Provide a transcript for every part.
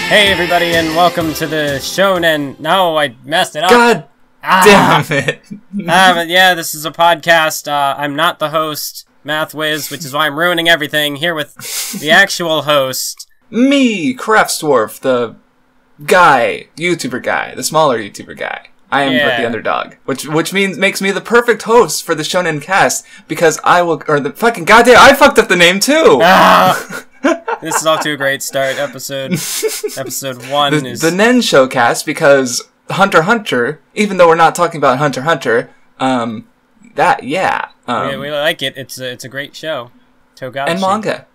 Hey everybody, and welcome to the Shounen. No, I messed it up. God damn it. But yeah, this is a podcast. I'm not the host, MathWiz, which is why I'm ruining everything. Here with the actual host. Me, Craftsdwarf, the guy, YouTuber guy, the smaller YouTuber guy. I am but the underdog, which makes me the perfect host for the Shonen Cast, because I fucked up the name too! This is off to a great start. Episode 1 is... The Nen Show Cast, because Hunter x Hunter, even though we're not talking about Hunter x Hunter, we like it. It's a great show. Togashi. And manga.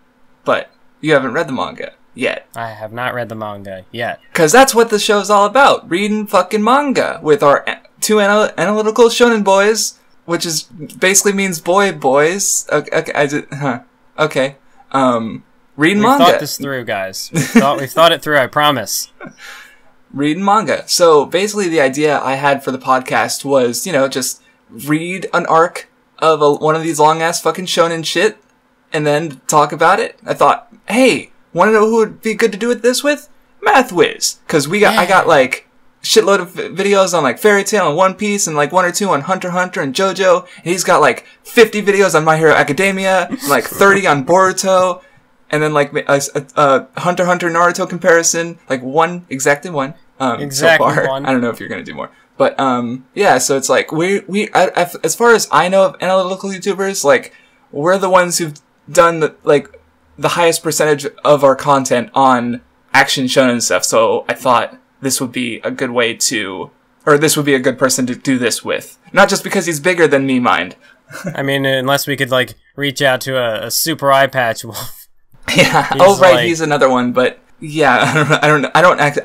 But you haven't read the manga yet. I have not read the manga yet. Because that's what the show's all about. Reading fucking manga with our two analytical shonen boys, which is basically means boys. Okay. Reading manga. We've thought this through, guys. We've thought it through, I promise. Reading manga. So basically the idea I had for the podcast was, just read an arc of one of these long-ass fucking shonen shit, and then talk about it. I thought, hey, want to know who would be good to do this with? MathWiz. Because I got like shitload of videos on like Fairy Tail and One Piece, and like 1 or 2 on Hunter x Hunter and JoJo. And he's got like 50 videos on My Hero Academia, like 30 on Boruto, and then like a Hunter x Hunter Naruto comparison, like exactly one. So far. I don't know if you're gonna do more. But yeah, so it's like as far as I know of analytical YouTubers, like we're the ones who've done the highest percentage of our content on action shonen stuff. So I thought this would be a good this would be a good person to do this with. Not just because he's bigger than me, mind. I mean, unless we could like reach out to a super eye patch wolf. Yeah. He's another one, but yeah, I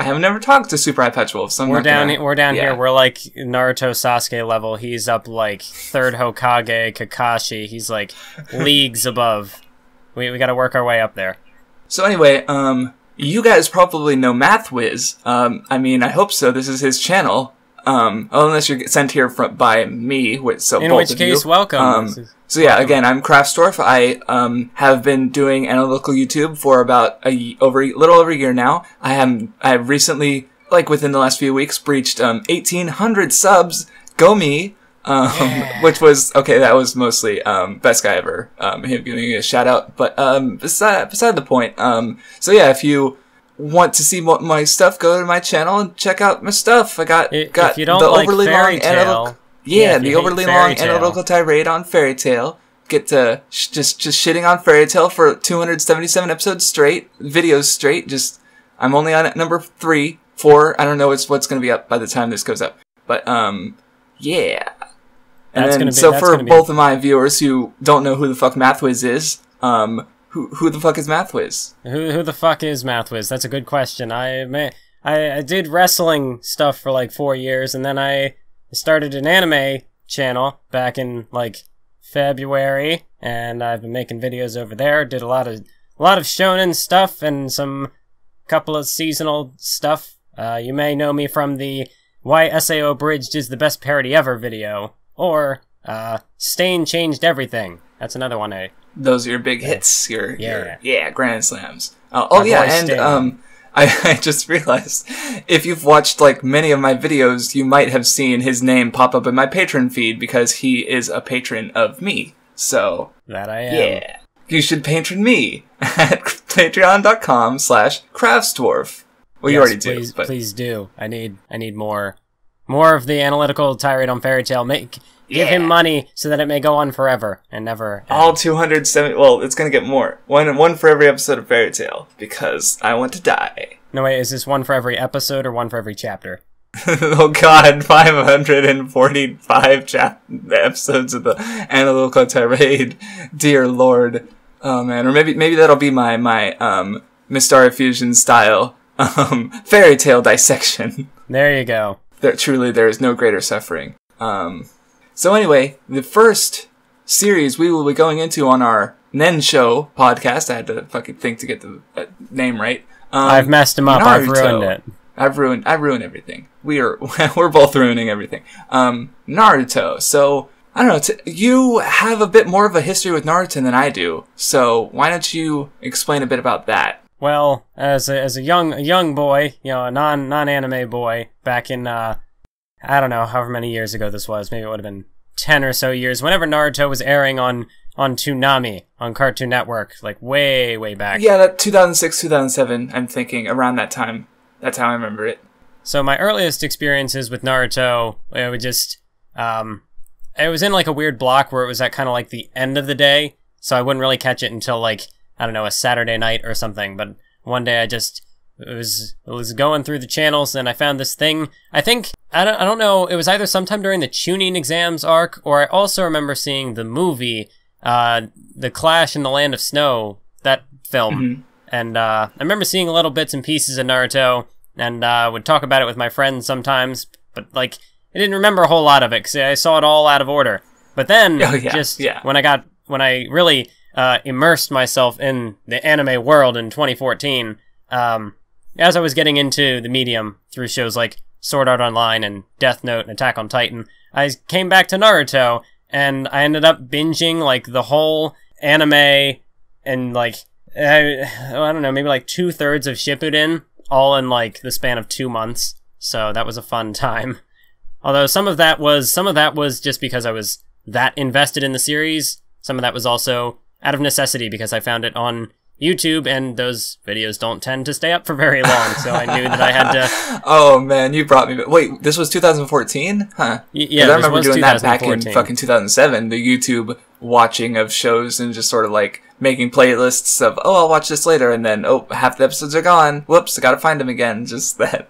have never talked to Super Eye Patch Wolf, so we're down here. We're like Naruto Sasuke level. He's up like 3rd Hokage Kakashi. He's like leagues above. We got to work our way up there. So anyway, you guys probably know MathWiz. I mean, I hope so. This is his channel. Unless you're sent here by me, in which case, welcome. So yeah, again, I'm Craftsdwarf. I have been doing analytical YouTube for about little over a year now. I have recently, like within the last few weeks, breached 1,800 subs. Go me! Which was that was mostly best guy ever. Him giving me a shout out. But beside the point. So yeah, if you want to see my stuff, go to my channel and check out my stuff. I got if you don't the like overly long analytical. Yeah, the overly long analytical tirade on Fairy Tail. Get to just shitting on Fairy Tail for 277 episodes straight, videos straight. I'm only on number 3, 4. I don't know what's going to be up by the time this goes up. But yeah. And for both of my viewers who don't know who the fuck MathWiz is, who the fuck is MathWiz? Who the fuck is MathWiz? That's a good question. I did wrestling stuff for like 4 years, and then I started an anime channel back in like February, and I've been making videos over there. Did a lot of shonen stuff and some couple of seasonal stuff. You may know me from the Why SAO Bridged is the best parody ever video, or Stain Changed Everything. That's another one. Those are your big hits. Your grand slams. I just realized, if you've watched like many of my videos, you might have seen his name pop up in my Patreon feed because he is a patron of me. So that I am. Yeah, you should patron me at patreon.com/Craftsdwarf. Well, you already do. Please do. I need more of the analytical tirade on Fairy Tail. Give him money so that it may go on forever and never end. All 270. Well, it's gonna get more. One for every episode of Fairy Tail, because I want to die. No, wait, is this one for every episode or one for every chapter? Oh god, 545 episodes of the analytical tirade. Dear lord. Oh man, or maybe that'll be my Mystara Fusion style Fairy Tail dissection. There you go. There is no greater suffering. So anyway, the first series we will be going into on our Nen Show podcast. I had to fucking think to get the name right. I've messed him up. Naruto. I've ruined it. I've ruined everything. We're both ruining everything. Naruto. So I don't know. You have a bit more of a history with Naruto than I do. So why don't you explain a bit about that? Well, as a young boy, you know, a non-anime boy, back in I don't know, however many years ago this was, maybe it would have been 10 or so years, whenever Naruto was airing on Toonami, on Cartoon Network, like way back. Yeah, that 2006, 2007, I'm thinking, around that time. That's how I remember it. So my earliest experiences with Naruto, it would just, it was in like a weird block where it was at kind of like the end of the day, so I wouldn't really catch it until like, I don't know, a Saturday night or something, but one day I just was going through the channels and I found this thing. I think, I don't know, it was either sometime during the Chunin exams arc, or I also remember seeing the movie, The Clash in the Land of Snow, that film. Mm-hmm. And I remember seeing little bits and pieces of Naruto, and would talk about it with my friends sometimes, but like, I didn't remember a whole lot of it, because I saw it all out of order. But then, when I really immersed myself in the anime world in 2014, as I was getting into the medium through shows like Sword Art Online and Death Note and Attack on Titan, I came back to Naruto, and I ended up binging like the whole anime and like, I don't know, maybe like 2/3 of Shippuden, all in like the span of 2 months. So that was a fun time. Although some of that was just because I was that invested in the series. Some of that was also out of necessity because I found it on YouTube, and those videos don't tend to stay up for very long, so I knew that I had to... Oh man, you brought me... Wait, this was 2014? Huh. Yeah, I remember doing that back in fucking 2007, the YouTube watching of shows and just sort of like making playlists of, oh, I'll watch this later, and then, oh, half the episodes are gone. Whoops, I gotta find them again. Just that.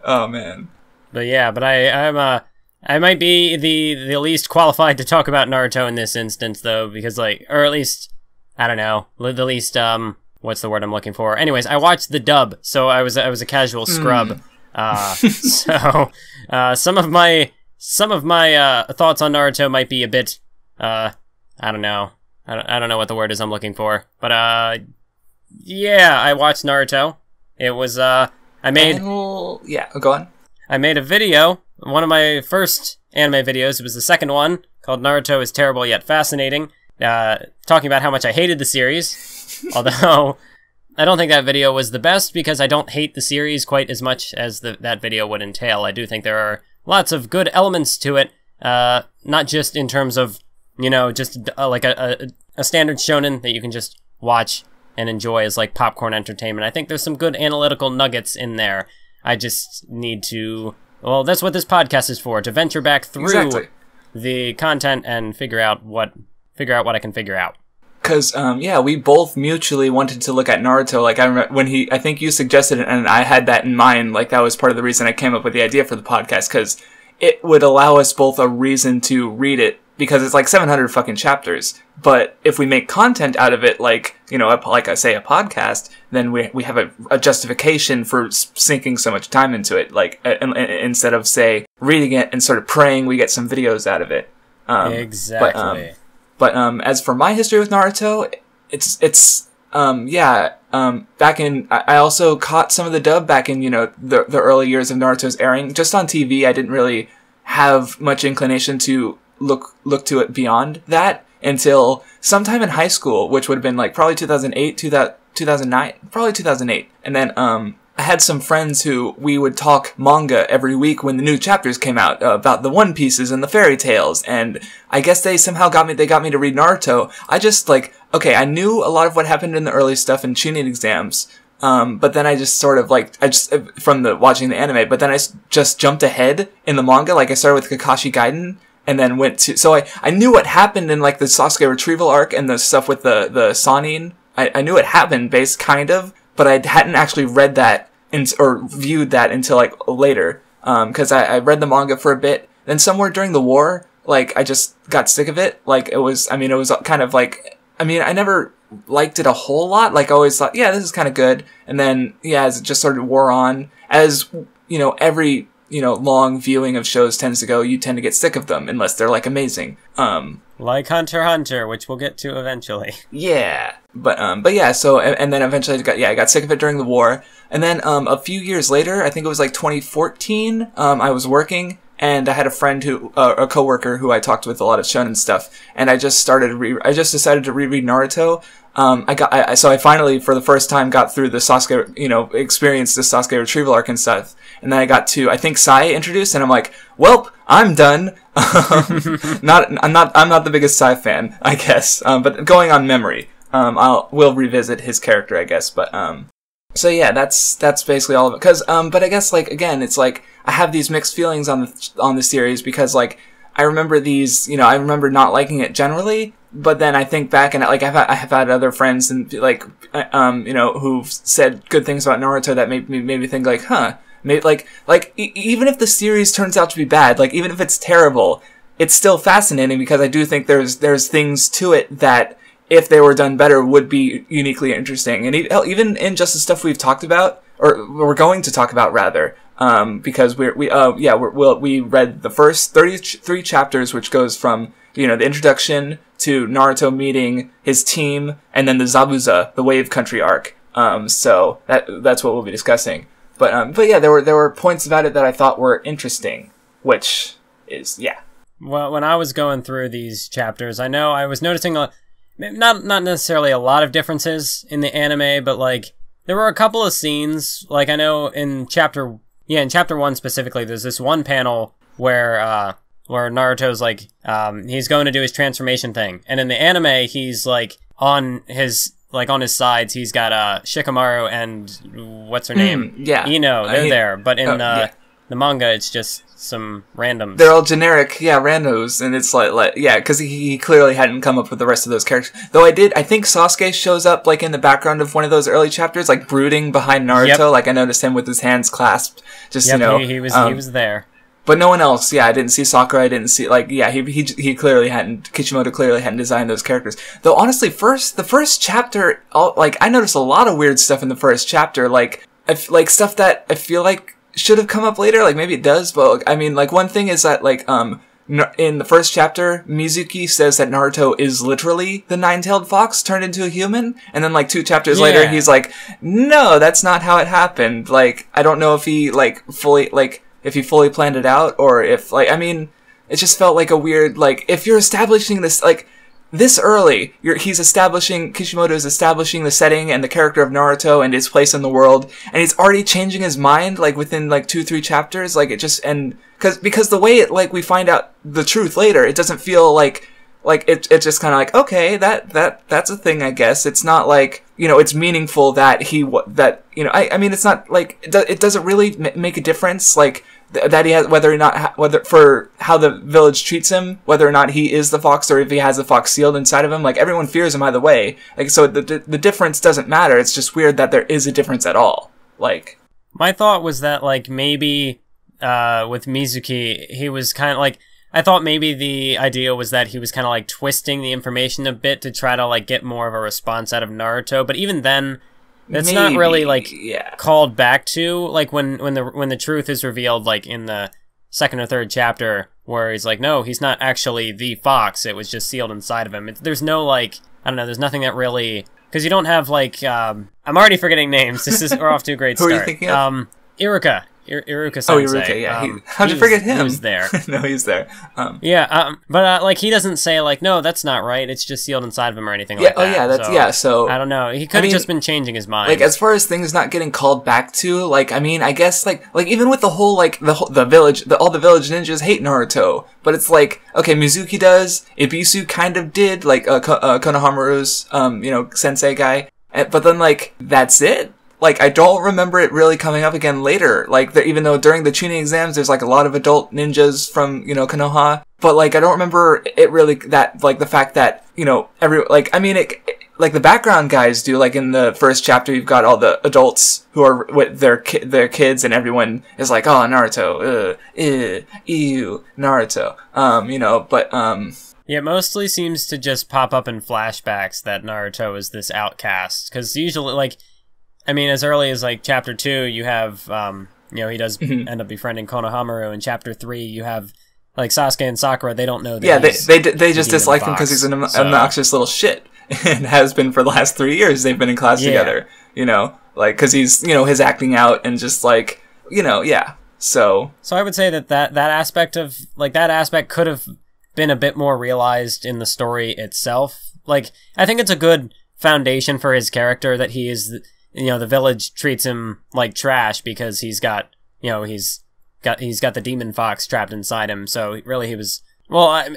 Oh man. But yeah, but I might be the least qualified to talk about Naruto in this instance, though, because like, or at least... I don't know, the least, what's the word I'm looking for? Anyways, I watched the dub, so I was a casual scrub. So, some of my thoughts on Naruto might be a bit, I don't know. I don't know what the word is I'm looking for. But, yeah, I watched Naruto. It was, yeah, go on. I made a video, one of my first anime videos. It was the second one, called Naruto is Terrible Yet Fascinating. Talking about how much I hated the series, although I don't think that video was the best because I don't hate the series quite as much as that video would entail. I do think there are lots of good elements to it, not just in terms of, you know, just like a standard shonen that you can just watch and enjoy as like popcorn entertainment. I think there's some good analytical nuggets in there. I just need to, well, that's what this podcast is for, to venture back through the content and figure out what I can figure out. Because, yeah, we both mutually wanted to look at Naruto. Like, I remember when I think you suggested it, and I had that in mind. Like, that was part of the reason I came up with the idea for the podcast, because it would allow us both a reason to read it, because it's like 700 fucking chapters. But if we make content out of it, like, you know, like I say, a podcast, then we have a justification for sinking so much time into it. Like, instead of, say, reading it and sort of praying we get some videos out of it. Exactly. But as for my history with Naruto, back in, I also caught some of the dub back in, you know, the early years of Naruto's airing. Just on TV, I didn't really have much inclination to look to it beyond that until sometime in high school, which would have been like probably 2008, 2009, probably 2008. And then, I had some friends who we would talk manga every week when the new chapters came out about the One Pieces and the fairy tales, and I guess they somehow got me to read Naruto. I just like, okay, I knew a lot of what happened in the early stuff in Chunin exams, but then I just sort of like, from watching the anime, but then I just jumped ahead in the manga, like I started with Kakashi Gaiden, and then went to, so I knew what happened in like the Sasuke retrieval arc and the stuff with the Sannin. I knew it happened, kind of, but I hadn't actually read that or viewed that until like later. Cause I read the manga for a bit. Then somewhere during the war, like I just got sick of it. Like it was kind of like, I never liked it a whole lot. Like I always thought, yeah, this is kind of good. And then, yeah, as it just sort of wore on, as, you know, every, you know, long viewing of shows tends to go, you tend to get sick of them unless they're like amazing. Like Hunter x Hunter, which we'll get to eventually. Yeah. But yeah, so, and then eventually I got sick of it during the war. And then, a few years later, I think it was like 2014, I was working and I had a friend a coworker who I talked with a lot of shonen stuff, and I just decided to reread Naruto. So I finally, for the first time, got through the Sasuke, experienced the Sasuke retrieval arc and stuff. And then I got to, I think, Sai introduced, and I'm like, welp, I'm done. I'm not the biggest Sai fan, I guess. But going on memory, we'll revisit his character, I guess. But, so yeah, that's basically all of it. But I guess, like, again, it's like, I have these mixed feelings on the series because, like, I remember I remember not liking it generally, but then I think back and like I have had other friends and like who've said good things about Naruto that made me think like, even if the series turns out to be bad, like even if it's terrible, it's still fascinating because I do think there's things to it that if they were done better would be uniquely interesting, and even in just the stuff we've talked about or we're going to talk about rather. Because we read the first 33 chapters, which goes from, the introduction to Naruto meeting his team, and then the Zabuza, the Wave Country arc. So that's what we'll be discussing. But yeah, there were points about it that I thought were interesting, which is, yeah. Well, when I was going through these chapters, I know I was noticing not necessarily a lot of differences in the anime, but like, there were a couple of scenes, like I know in chapter 1 specifically, there's this one panel where Naruto's like, he's going to do his transformation thing. And in the anime, he's like, on his sides, he's got, Shikamaru and, what's her name? Yeah. Ino, they're there. But in, the manga, it's just some randoms. They're all generic, randos, and it's like because he clearly hadn't come up with the rest of those characters. Though I think Sasuke shows up, like, in the background of one of those early chapters, like, brooding behind Naruto. Yep. Like, I noticed him with his hands clasped, just, he was there. But no one else, I didn't see Sakura, I didn't see, like, he clearly hadn't, Kishimoto clearly hadn't designed those characters. Though, honestly, the first chapter, I noticed a lot of weird stuff in the first chapter, like stuff that I feel like should have come up later, like, maybe it does, but, I mean, like, one thing is that, like, in the first chapter, Mizuki says that Naruto is literally the nine-tailed fox turned into a human, and then, like, 2 chapters later, he's like, no, that's not how it happened. Like, I don't know if he, fully planned it out, or if, like, I mean, it just felt like a weird, like, if you're establishing this, like, this early, Kishimoto is establishing the setting and the character of Naruto and his place in the world, and he's already changing his mind, like, within, like, 2-3 chapters, like, it just, and, because the way it, like, we find out the truth later, it doesn't feel like it's just kind of like, okay, that's a thing, I guess. It's not like, it's meaningful that I mean, it's not, like, it doesn't really make a difference, like, that he has, whether for how the village treats him, whether or not he is the fox or if he has the fox sealed inside of him, like, everyone fears him either way. Like, so the difference doesn't matter. It's just weird that there is a difference at all. Like, my thought was that, like, maybe, with Mizuki, he was kind of like, I thought maybe the idea was that he was kind of like twisting the information a bit to try to like get more of a response out of Naruto, but even then, that's not really like called back to, like, when the truth is revealed, like in the 2nd or 3rd chapter, where he's like, no, he's not actually the fox, it was just sealed inside of him. There's no, like, I don't know, there's nothing that really, because you don't have, like, I'm already forgetting names. We're off to a great start. Who are you thinking of? Iruka. Iruka-sensei. Oh, Iruka, yeah. How'd you forget him? He was there. No, he's there. But like, he doesn't say, like, no, that's not right, it's just sealed inside of him or anything like that. Oh, yeah, that's, so... I don't know, he could have just been changing his mind. Like, as far as things not getting called back to, like, I mean, I guess, like even with the whole, like, the village, all the village ninjas hate Naruto, but it's like, okay, Mizuki does, Ibisu kind of did, like, Konohamaru's, sensei guy, but then, like, that's it? Like, I don't remember it really coming up again later. Like, even though during the tuning exams, there's, like, a lot of adult ninjas from, Konoha. But, like, I don't remember it really, that, like, the fact that, like, the background guys do. Like, in the first chapter, you've got all the adults who are with their kids, and everyone is like, oh, Naruto, ew, Naruto. Yeah, it mostly seems to just pop up in flashbacks that Naruto is this outcast. Because usually, like, I mean, as early as, like, Chapter 2, you have, he does end up befriending Konohamaru. In Chapter 3, you have, like, Sasuke and Sakura, they don't know that they just dislike him because he's an obnoxious little shit. And has been for the last 3 years they've been in class together, like, because he's, his acting out and just, like, So I would say that aspect of, like, that aspect could have been a bit more realized in the story itself. Like, I think it's a good foundation for his character that he is, you know, the village treats him like trash because he's got, you know, he's got the demon fox trapped inside him. So really he was, well, I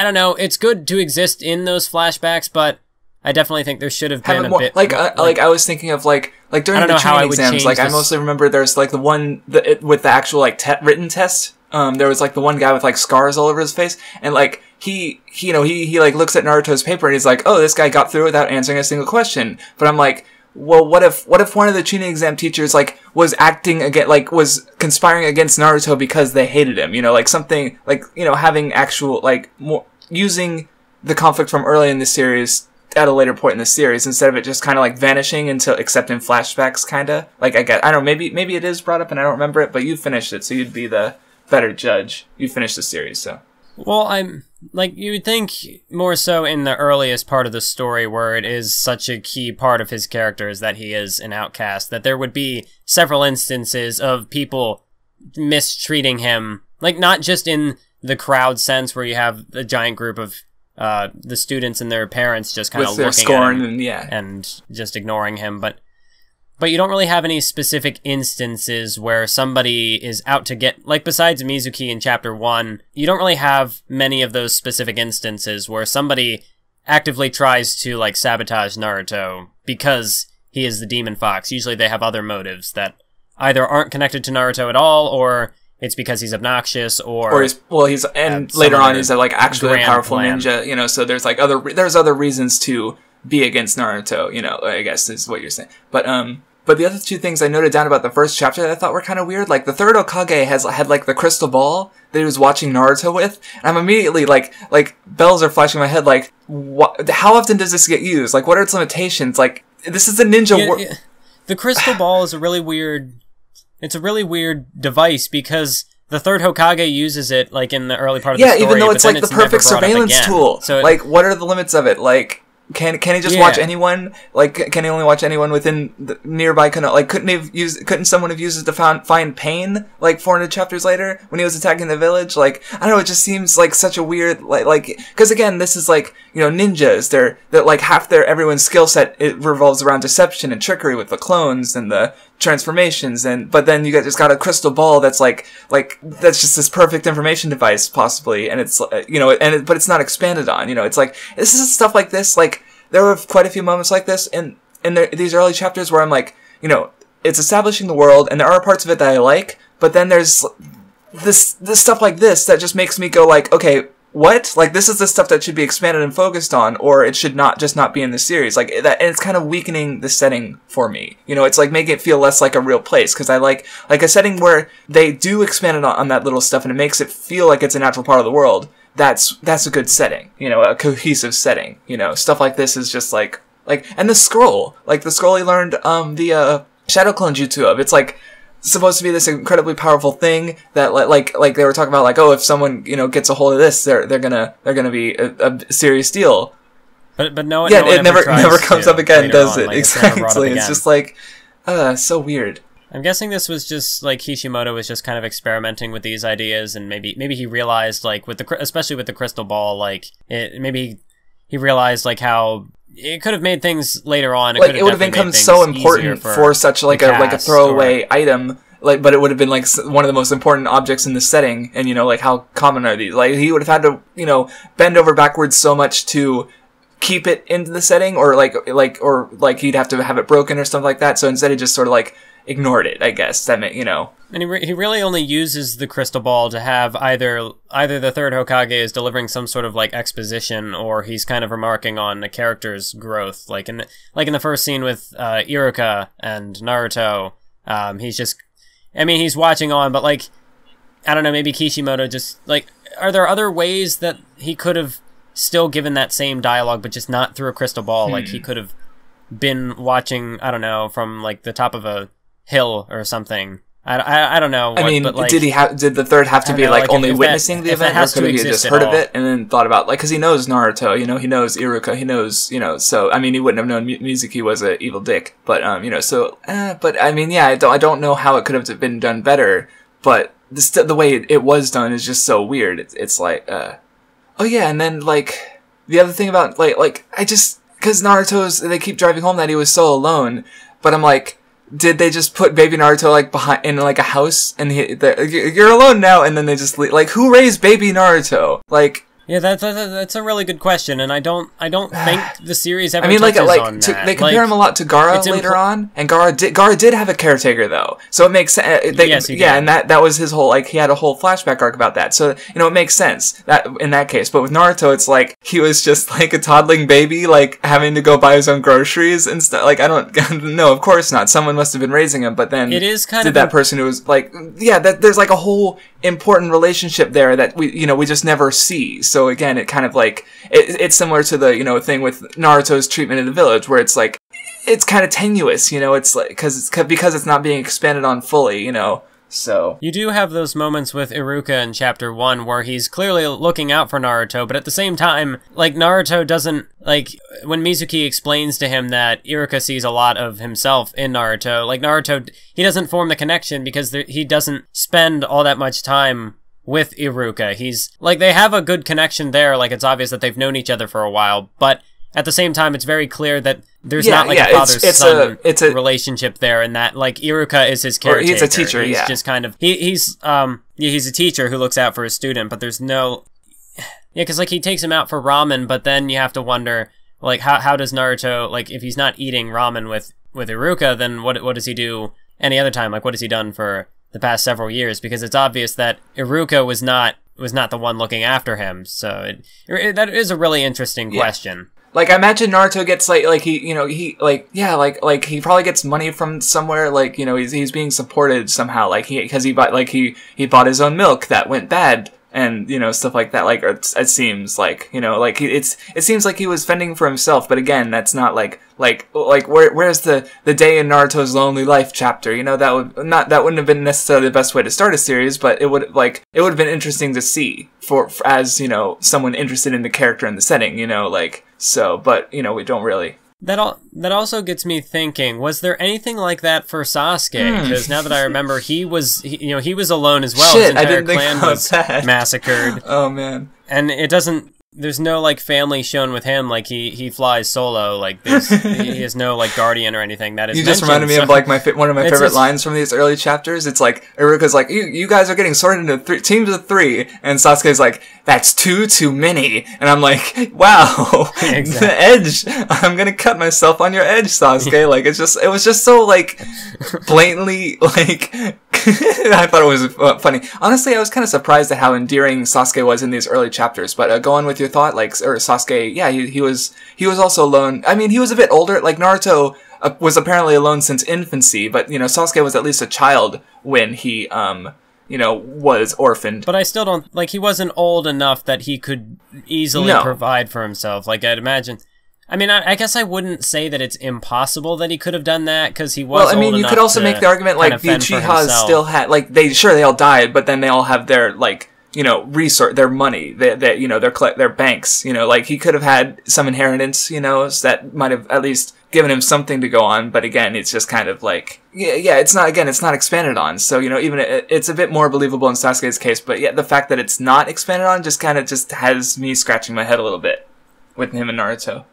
don't know. It's good to exist in those flashbacks, but I definitely think there should have been a bit like I was thinking of like during the training exams, like I mostly remember there's like the one with the actual like written test. There was like the one guy with like scars all over his face, and like he like looks at Naruto's paper and he's like, oh, this guy got through without answering a single question. But I'm like, well, what if one of the tuning exam teachers like was was conspiring against Naruto because they hated him, you know, like something like, you know, having actual like more using the conflict from early in the series at a later point in the series instead of it just kind of like vanishing except in flashbacks, kind of like I don't know, maybe it is brought up and I don't remember it, but you finished it, so you'd be the better judge. You finished the series, so. Well, I'm like, you would think more so in the earliest part of the story where it is such a key part of his character is that he is an outcast, that there would be several instances of people mistreating him, like not just in the crowd sense where you have a giant group of the students and their parents just kind of looking at him and just ignoring him, but you don't really have any specific instances where somebody is out to get, like besides Mizuki in chapter 1, you don't really have many of those specific instances where somebody actively tries to like sabotage Naruto because he is the demon fox. Usually they have other motives that either aren't connected to Naruto at all, or it's because he's obnoxious, or he's and later on he's like actually a powerful ninja, you know, so there's like other reasons to be against Naruto, you know, I guess is what you're saying. But the other two things I noted down about the first chapter that I thought were kind of weird, like the third Hokage had like the crystal ball that he was watching Naruto with, and I'm immediately like bells are flashing in my head, like how often does this get used? Like what are its limitations? Like this is a ninja The crystal ball is a really weird device because the third Hokage uses it like in the early part of the story. Yeah, even though it's like the perfect surveillance tool. So like what are the limits of it? Like can he just watch anyone? Like, can he only watch anyone within the nearby? Couldn't someone have used it to find pain? Like 400 chapters later, when he was attacking the village? Like, I don't know. It just seems like such a weird because again, this is like, you know, ninjas. They're like everyone's skill set. It revolves around deception and trickery with the clones and the transformations, but then you just got a crystal ball that's like that's just this perfect information device possibly, and it's you know, but it's not expanded on, you know. It's like this is stuff like this, like there were quite a few moments like this in these early chapters where I'm like, you know, it's establishing the world and there are parts of it that I like, but then there's this stuff like this that just makes me go like, okay, what? Like, this is the stuff that should be expanded and focused on, or it should not be in the series. Like, that, and it's kind of weakening the setting for me. You know, it's like making it feel less like a real place, because I like a setting where they do expand it on that little stuff, and it makes it feel like it's a natural part of the world. That's a good setting, you know, a cohesive setting. You know, stuff like this is just like, and the scroll he learned, the Shadow Clone Jutsu of, it's like, supposed to be this incredibly powerful thing that like they were talking about, like, oh, if someone, you know, gets a hold of this, they're gonna be a serious deal. But no, yeah, no it never comes up again, does it? Like, exactly. It's just like, so weird. I'm guessing this was just like Kishimoto was just kind of experimenting with these ideas, and maybe he realized, like, especially with the crystal ball, like maybe he realized like how it could have made things later on. It would have become so important for such like a throwaway item. Like, but it would have been like one of the most important objects in the setting. And, you know, like, how common are these? Like, he would have had to, you know, bend over backwards so much to keep it into the setting, or he'd have to have it broken or something like that. So instead he just sort of like ignored it, I guess. That meant, you know. And he really only uses the crystal ball to have either the third Hokage is delivering some sort of like exposition, or he's kind of remarking on the character's growth. Like in the first scene with Iruka and Naruto, he's watching on, but like, I don't know, maybe Kishimoto just like, are there other ways that he could have still given that same dialogue, but just not through a crystal ball? Like, he could have been watching, I don't know, from like the top of a hill or something. I don't know. I mean, but, like, did the third have to be like only witnessing the event, or could he have just heard of it and then thought about, like, because he knows Naruto, you know, he knows Iruka, he knows, you know, so I mean, he wouldn't have known Mizuki was an evil dick, but you know, so but I mean, yeah, I don't know how it could have been done better, but the way it was done is just so weird. It's like, oh yeah, and then like the other thing about like I just because they keep driving home that he was so alone, but I'm like, did they just put baby Naruto like behind in like a house and you're alone now, and then they just leave? Like, who raised baby Naruto? Like. Yeah, that's a really good question, and I don't think the series ever touches on that. They compare him a lot to Gaara later on, and Gaara did have a caretaker though, so it makes sense. Yes, he did. And that was his whole he had a whole flashback arc about that, so it makes sense that in that case. But with Naruto, it's like he was just like a toddling baby, like having to go buy his own groceries and stuff. Like I don't no, of course not. Someone must have been raising him, but then it is kind of that person who was like that. There's like a whole important relationship there that we just never see. So again, it kind of like it's similar to the thing with Naruto's treatment in the village, where it's like it's kind of tenuous, it's like because it's not being expanded on fully, So you do have those moments with Iruka in chapter 1 where he's clearly looking out for Naruto, but at the same time, like Naruto doesn't like when Mizuki explains to him that Iruka sees a lot of himself in Naruto. Like Naruto, he doesn't form the connection because he doesn't spend all that much time with Iruka. He's like they have a good connection there. Like it's obvious that they've known each other for a while, but at the same time, it's very clear that there's not like a father-son relationship there, and that like Iruka is his caretaker. He's a teacher. He's just kind of he's a teacher who looks out for his student, but there's no because like he takes him out for ramen, but then you have to wonder like how does Naruto like if he's not eating ramen with Iruka, then what does he do any other time? Like what has he done for the past several years, because it's obvious that Iruka was not the one looking after him. So that is a really interesting question. Like I imagine Naruto gets like he probably gets money from somewhere, like he's being supported somehow, like he bought his own milk that went bad and stuff like that. Like it seems like it seems like he was fending for himself, but again, that's not like where's the day in Naruto's lonely life chapter? That wouldn't have been necessarily the best way to start a series, but it would have been interesting to see for as someone interested in the character and the setting, so, but we don't really. That also gets me thinking, was there anything like that for Sasuke? Because now that I remember, he was alone as well. Shit, his entire I didn't think clan about was that. massacred. Oh man. And there's no like family shown with him, like he flies solo, like he has no like guardian or anything that is You just reminded me of like one of my favorite lines from these early chapters. It's like Iruka's like, you guys are getting sorted into teams of 3, and Sasuke's like, that's too many, and I'm like, wow. Exactly. The edge, I'm gonna cut myself on your edge, Sasuke. Like it was just so like blatantly like I thought it was funny. Honestly, I was kind of surprised at how endearing Sasuke was in these early chapters, but go on with your thought, like, or Sasuke, yeah, he was also alone. I mean, he was a bit older, like Naruto was apparently alone since infancy, but Sasuke was at least a child when he was orphaned. But I still don't, like, he wasn't old enough that he could easily provide for himself. Like, I'd imagine. I mean, I guess I wouldn't say that it's impossible that he could have done that, because he was old enough. You could also make the argument, like, the Uchihas still had, like, they all died, but then they all have their, like, their money, their banks, like, he could have had some inheritance, that might have at least given him something to go on, but again, it's just kind of like, it's not expanded on, so, even it's a bit more believable in Sasuke's case, but yeah, the fact that it's not expanded on just has me scratching my head a little bit with him and Naruto.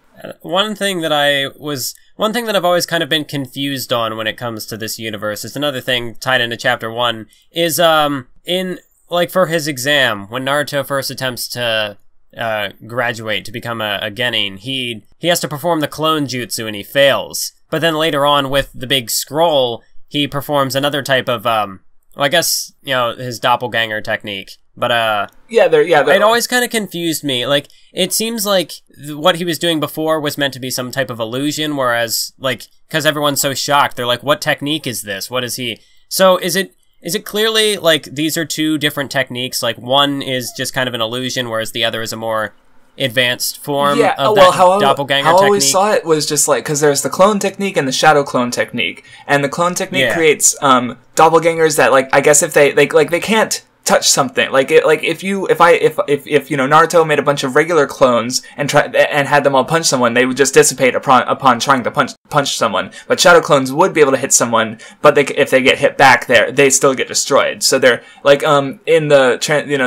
One thing that I've always kind of been confused on when it comes to this universe is another thing tied into chapter 1 is, like, for his exam, when Naruto first attempts to graduate to become a genin, he has to perform the clone jutsu and he fails. But then later on with the big scroll, he performs another type of, I guess, his doppelganger technique. But, it always kind of confused me. Like, it seems like what he was doing before was meant to be some type of illusion, whereas, like, because everyone's so shocked, they're like, what technique is this? What is he? So, is it clearly, like, these are two different techniques? Like, one is just kind of an illusion, whereas the other is a more advanced form of that doppelganger technique? How I always saw it was just, like, because there's the clone technique and the shadow clone technique. And the clone technique creates doppelgangers that, like, I guess if they can't touch something. Like if Naruto made a bunch of regular clones and had them all punch someone, they would just dissipate upon trying to punch someone. But shadow clones would be able to hit someone, but if they get hit back, they still get destroyed. So they're like in the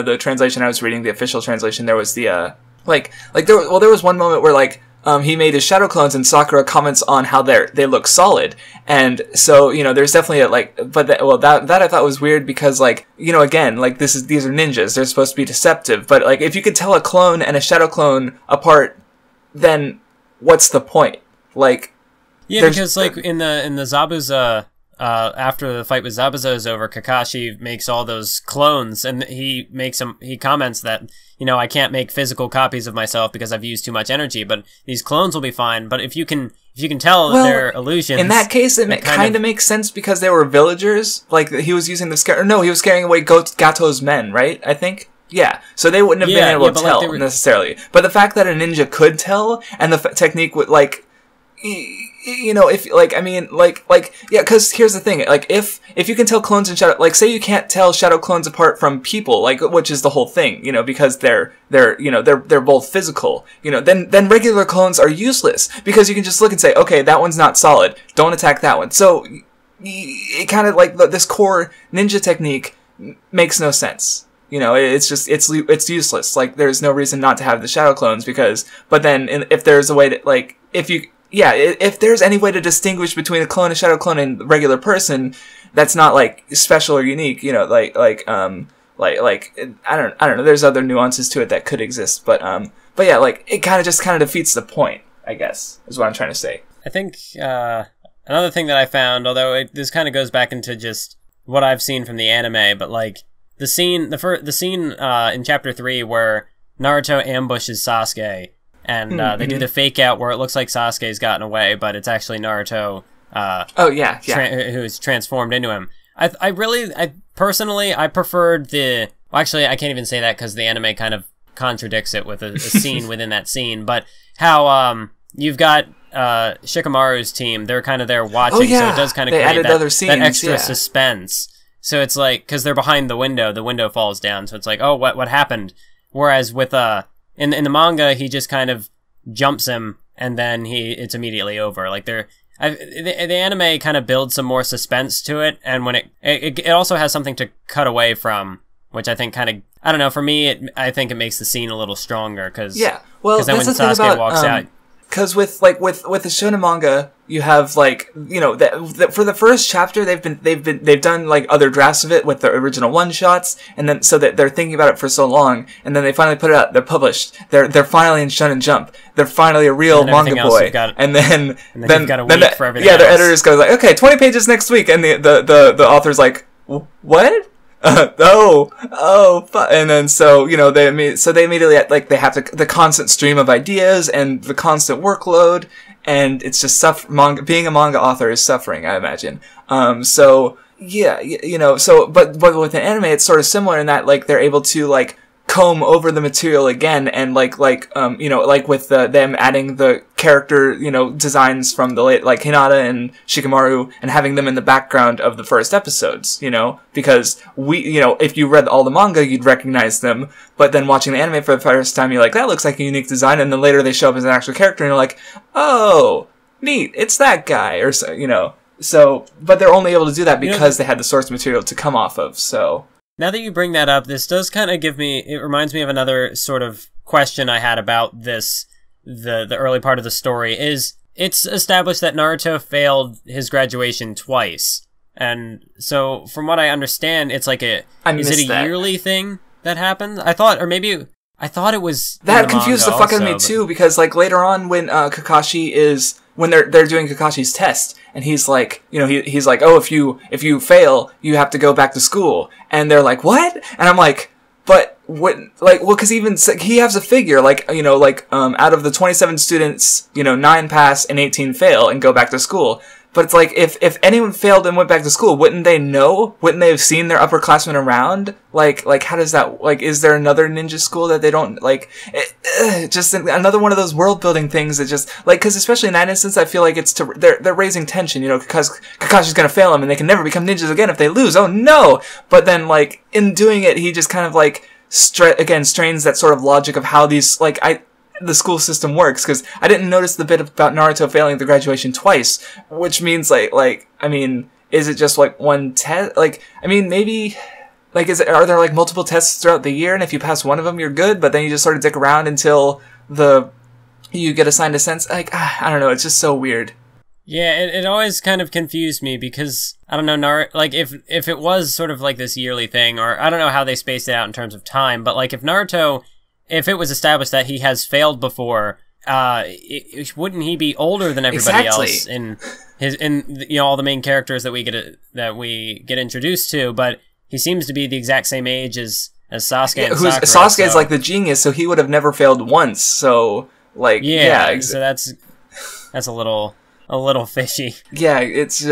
the translation I was reading, the official translation, there was the there was one moment where like he made his shadow clones, and Sakura comments on how they look solid, and so there's definitely that I thought was weird because like again like these are ninjas, they're supposed to be deceptive, but like if you could tell a clone and a shadow clone apart, then what's the point? Like because like in the Zabuza. After the fight with Zabuza is over, Kakashi makes all those clones, and he comments that, I can't make physical copies of myself because I've used too much energy, but these clones will be fine. But if you can tell that they're illusions. In that case, it kind of makes sense because they were villagers. Like, he was using he was scaring away Gato's men, right? I think? Yeah. So they wouldn't have been able to tell, necessarily. But the fact that a ninja could tell, and the technique would, like... because here's the thing, like, if you can tell clones and shadow, like, say you can't tell shadow clones apart from people, like, which is the whole thing, because they're both physical, then regular clones are useless, because you can just look and say, okay, that one's not solid, don't attack that one. So, it kind of, like, this core ninja technique makes no sense. It's just, it's useless. Like, there's no reason not to have the shadow clones, but then, if there's a way to, like, if there's any way to distinguish between a clone, a shadow clone, and a regular person, that's not like special or unique, I don't know. There's other nuances to it that could exist, but yeah, like it kind of defeats the point, I guess, is what I'm trying to say. I think another thing that I found, although this kind of goes back into just what I've seen from the anime, but like the scene in chapter 3 where Naruto ambushes Sasuke. And they do the fake out where it looks like Sasuke's gotten away, but it's actually Naruto. Who's transformed into him. I personally preferred the. Well, actually, I can't even say that because the anime kind of contradicts it with a scene within that scene. But how you've got Shikamaru's team, they're kind of there watching, so it does kind of create that extra suspense. So it's like because they're behind the window falls down, so it's like, oh, what happened? Whereas with In the manga, he just kind of jumps him, and then it's immediately over. Like the anime kind of builds some more suspense to it, and when it also has something to cut away from, which I think kind of, I don't know, for me, I think it makes the scene a little stronger because then when Sasuke walks out. Because with the Shounen manga, you have like for the first chapter they've done like other drafts of it with the original one shots, and then so that they're thinking about it for so long, and then they finally put it out. They're published. They're finally in Shonen Jump. They're finally a real manga boy. And then the editors go like, okay, 20 pages next week, and the author's like, what? And then they immediately like they have the constant stream of ideas and the constant workload, and it's just being a manga author is suffering, I imagine. But with an anime, it's sort of similar in that like they're able to like comb over the material again, and like with them adding the character designs from the late, like Hinata and Shikamaru, and having them in the background of the first episodes, because if you read all the manga, you'd recognize them, but then watching the anime for the first time, you're like, that looks like a unique design, and then later they show up as an actual character, and you're like, oh, neat, it's that guy, or so, but they're only able to do that because they had the source material to come off of, so. Now that you bring that up, this does kind of it reminds me of another sort of question I had about this, the early part of the story, is it's established that Naruto failed his graduation twice. And so, from what I understand, it's like is it a yearly thing that happens? I thought it was... That confused the fuck out of me too, because like later on when Kakashi is... When they're doing Kakashi's test, and he's like, he's like, oh, if you fail, you have to go back to school. And they're like, what? And I'm like, but what, like, well, cause even, he has a figure, like, out of the 27 students, 9 pass and 18 fail and go back to school. But it's like, if anyone failed and went back to school, wouldn't they know? Wouldn't they have seen their upperclassmen around? Like, how does that, like, is there another ninja school that they don't, like, just another one of those world building things that just, like, cause especially in that instance, I feel like they're raising tension, you know, because Kakashi's gonna fail them and they can never become ninjas again if they lose. Oh no! But then, like, in doing it, he just kind of, like, strains that sort of logic of how these, like, the school system works, because I didn't notice the bit about Naruto failing the graduation twice, which means like I mean, is it just like one test? Like, I mean, maybe like are there like multiple tests throughout the year, and if you pass one of them, you're good, but then you just sort of dick around until you get assigned a sense. Like, I don't know, it's just so weird. Yeah, it always kind of confused me because, I don't know, like, if it was sort of like this yearly thing, or I don't know how they spaced it out in terms of time, but like if Naruto, if it was established that he has failed before, wouldn't he be older than everybody else in you know, all the main characters that we get introduced to? But he seems to be the exact same age as Sasuke and Sakura. Sasuke is like the genius, so he would have never failed once. So like so that's a little fishy. Yeah, it's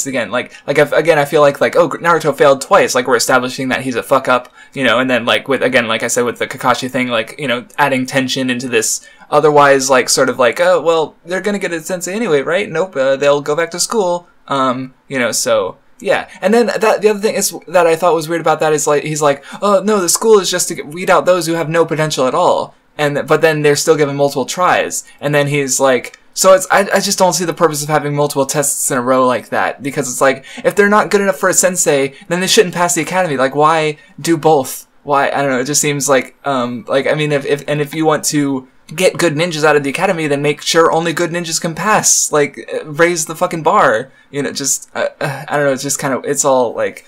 again like I feel like oh, Naruto failed twice, like we're establishing that he's a fuck up, you know, and then like with, again, like I said with the Kakashi thing, like, you know, adding tension into this otherwise like sort of like, oh well, they're gonna get a sensei anyway, right? Nope, they'll go back to school, you know, so yeah. And then the other thing is that I thought was weird about that is like he's like, oh no, the school is just to weed out those who have no potential at all, but then they're still given multiple tries, and then he's like, so I just don't see the purpose of having multiple tests in a row like that, because it's like, if they're not good enough for a sensei, then they shouldn't pass the academy. Like, why do both? Why? I don't know, it just seems like, I mean, if you want to get good ninjas out of the academy, then make sure only good ninjas can pass. Like, raise the fucking bar. You know, just, I don't know, it's just kind of, it's all, like,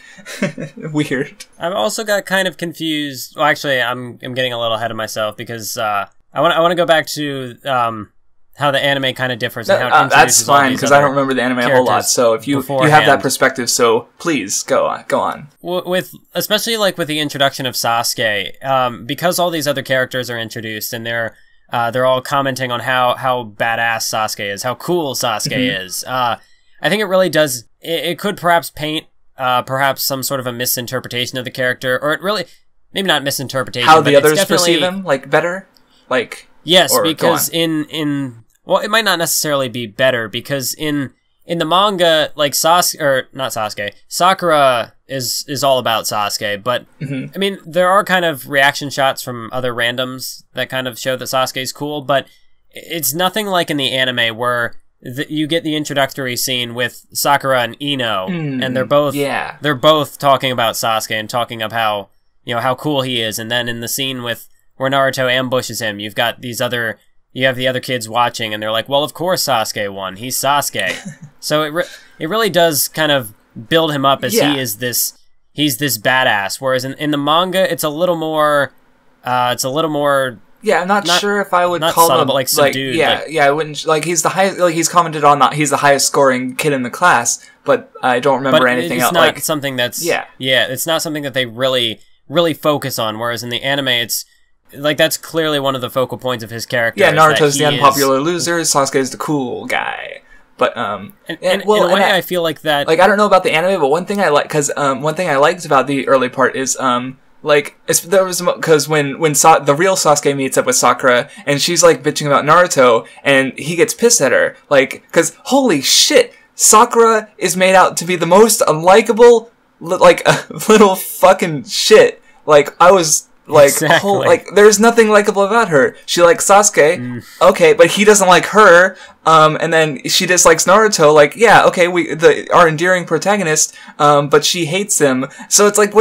weird. I've also got kind of confused, well, actually, I'm getting a little ahead of myself, because, I want to go back to, how the anime kind of differs. And how it that's fine, because I don't remember the anime a whole lot. So if you have that perspective, so please go on. With especially like with the introduction of Sasuke, because all these other characters are introduced and they're all commenting on how badass Sasuke is, how cool Sasuke is. I think it really does. It could perhaps paint perhaps some sort of a misinterpretation of the character, or it really maybe not misinterpretation. How the others perceive him, like better, like yes, because well, it might not necessarily be better, because in the manga, like Sakura is all about Sasuke, but I mean, there are kind of reaction shots from other randoms that kind of show that Sasuke's cool, but it's nothing like in the anime where you get the introductory scene with Sakura and Ino, and they're both talking about Sasuke and talking of how, you know, how cool he is, and then in the scene where Naruto ambushes him, you have the other kids watching, and they're like, well, of course Sasuke won. He's Sasuke. So it really does kind of build him up as he's this badass. Whereas in the manga, it's a little more. Yeah, I'm not sure if I would call subtle, him but like subdued. I wouldn't, like, he's the highest. Like, he's commented on that he's the highest scoring kid in the class, but I don't remember anything else. It's not something that's it's not something that they really focus on. Whereas in the anime, it's like that's clearly one of the focal points of his character. Yeah, Naruto's the unpopular loser. Sasuke's the cool guy. But in a way, I feel like that. Like, I don't know about the anime, but one thing I like, because one thing I liked about the early part is like, there was, because when the real Sasuke meets up with Sakura, and she's like bitching about Naruto, and he gets pissed at her, like, because holy shit, Sakura is made out to be the most unlikable, like, little fucking shit. Like, I was like, exactly. Like, there's nothing likable about her. She likes Sasuke, okay, but he doesn't like her. And then she dislikes Naruto, like, yeah, okay, our endearing protagonist, but she hates him. So it's like,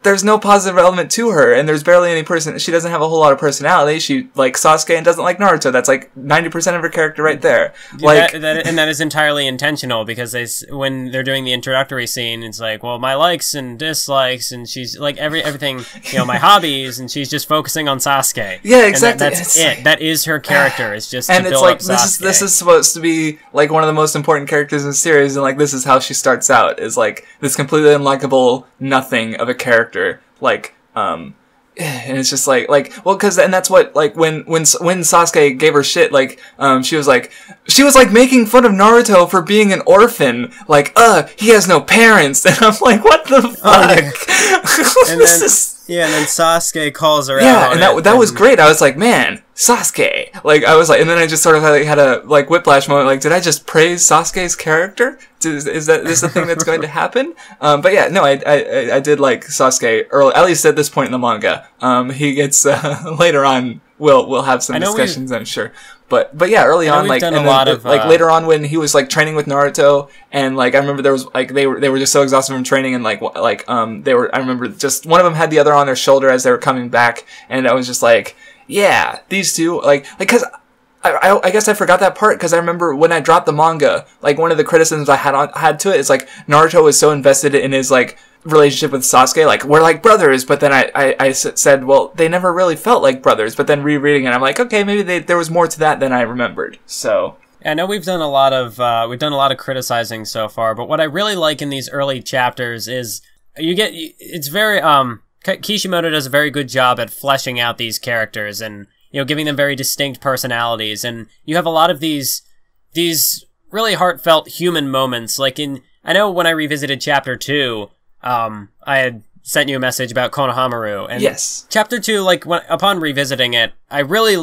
there's no positive element to her, and there's barely any she doesn't have a whole lot of personality. She likes Sasuke and doesn't like Naruto. That's like 90% of her character right there. Like, and that is entirely intentional, because when they're doing the introductory scene, it's like, well, my likes and dislikes, and she's like, everything, you know, my hobbies, and she's just focusing on Sasuke. Yeah, exactly. And that's it. That is her character. It's just and to it's build like, up Sasuke. This is supposed to be like one of the most important characters in the series, and like this is how she starts out, is like this completely unlikable nothing of a character, like and it's just like, well, cause, and that's what, like, when Sasuke gave her shit, like, she was like making fun of Naruto for being an orphan, like, he has no parents, and I'm like, what the fuck? And then Sasuke calls her out. Yeah, and that was great. I was like, man, Sasuke. Like, I was like, and then I just sort of had a, like, whiplash moment, like, did I just praise Sasuke's character? Is this the thing that's going to happen? But yeah, no, I did like Sasuke early, at least at this point in the manga. He gets, later on, we'll have some discussions, I'm sure. But yeah, early on, like, and then, like, later on when he was, like, training with Naruto, and, like, I remember there was, like, they were just so exhausted from training, and, I remember just, one of them had the other on their shoulder as they were coming back, and I was just like, yeah, these two, cause I guess I forgot that part, because I remember when I dropped the manga, like, one of the criticisms I had to it is, like, Naruto was so invested in his, like, relationship with Sasuke, like, we're like brothers, but then I said, well, they never really felt like brothers, but then rereading it, I'm like, okay, maybe there was more to that than I remembered, so. I know we've done a lot of criticizing so far, but what I really like in these early chapters is, it's very, Kishimoto does a very good job at fleshing out these characters, and, you know, giving them very distinct personalities, and you have a lot of these really heartfelt human moments, like I know when I revisited Chapter 2, I had sent you a message about Konohamaru, and yes. Chapter 2, like, upon revisiting it, I really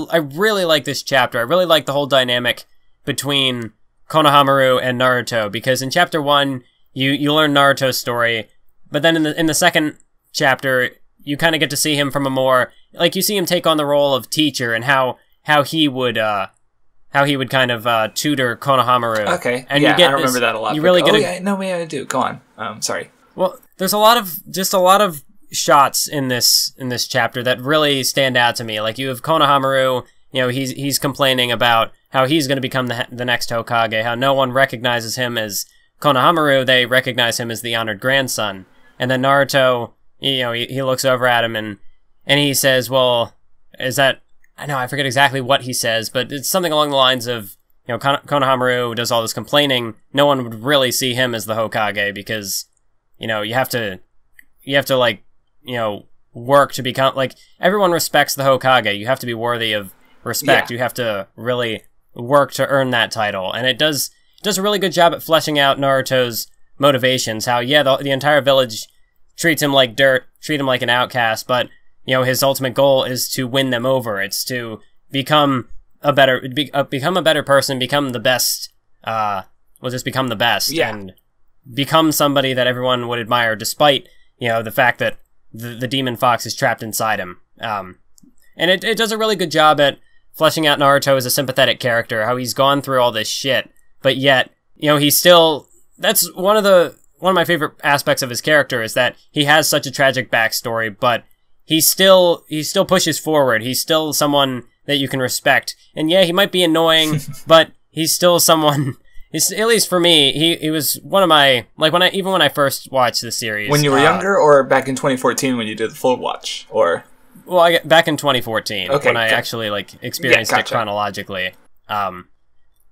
like this chapter. I really like the whole dynamic between Konohamaru and Naruto, because in Chapter 1, you learn Naruto's story, but then in the second chapter, you kind of get to see him from a more, like, you see him take on the role of teacher, and how he would kind of tutor Konohamaru. Okay, and yeah, I remember that a lot. You really get I do. Go on. Sorry. Well, there's a lot of shots in this chapter that really stand out to me. Like, you have Konohamaru, you know, he's complaining about how he's going to become the next Hokage, how no one recognizes him as Konohamaru, they recognize him as the honored grandson. And then Naruto, you know, he looks over at him and he says, well, I forget exactly what he says, but it's something along the lines of, you know, Konohamaru does all this complaining, no one would really see him as the Hokage because, you know, you have to like, you know, work to become, like, everyone respects the Hokage. You have to be worthy of respect. Yeah. You have to really work to earn that title. And it does a really good job at fleshing out Naruto's motivations. How, yeah, the entire village treats him like dirt, treat him like an outcast, but, you know, his ultimate goal is to win them over. It's to become a better person, become the best, become the best. Yeah. And become somebody that everyone would admire, despite, you know, the fact that the demon fox is trapped inside him. And it does a really good job at fleshing out Naruto as a sympathetic character, how he's gone through all this shit, but yet, you know, he's still, that's one of my favorite aspects of his character is that he has such a tragic backstory, but he still pushes forward. He's still someone that you can respect. And yeah, he might be annoying, but he's still someone, at least for me, he was one of my, like, when I first watched the series. When you were younger, or back in 2014 when you did the full watch, or? Well, back in 2014, okay, when I actually, like, experienced it chronologically.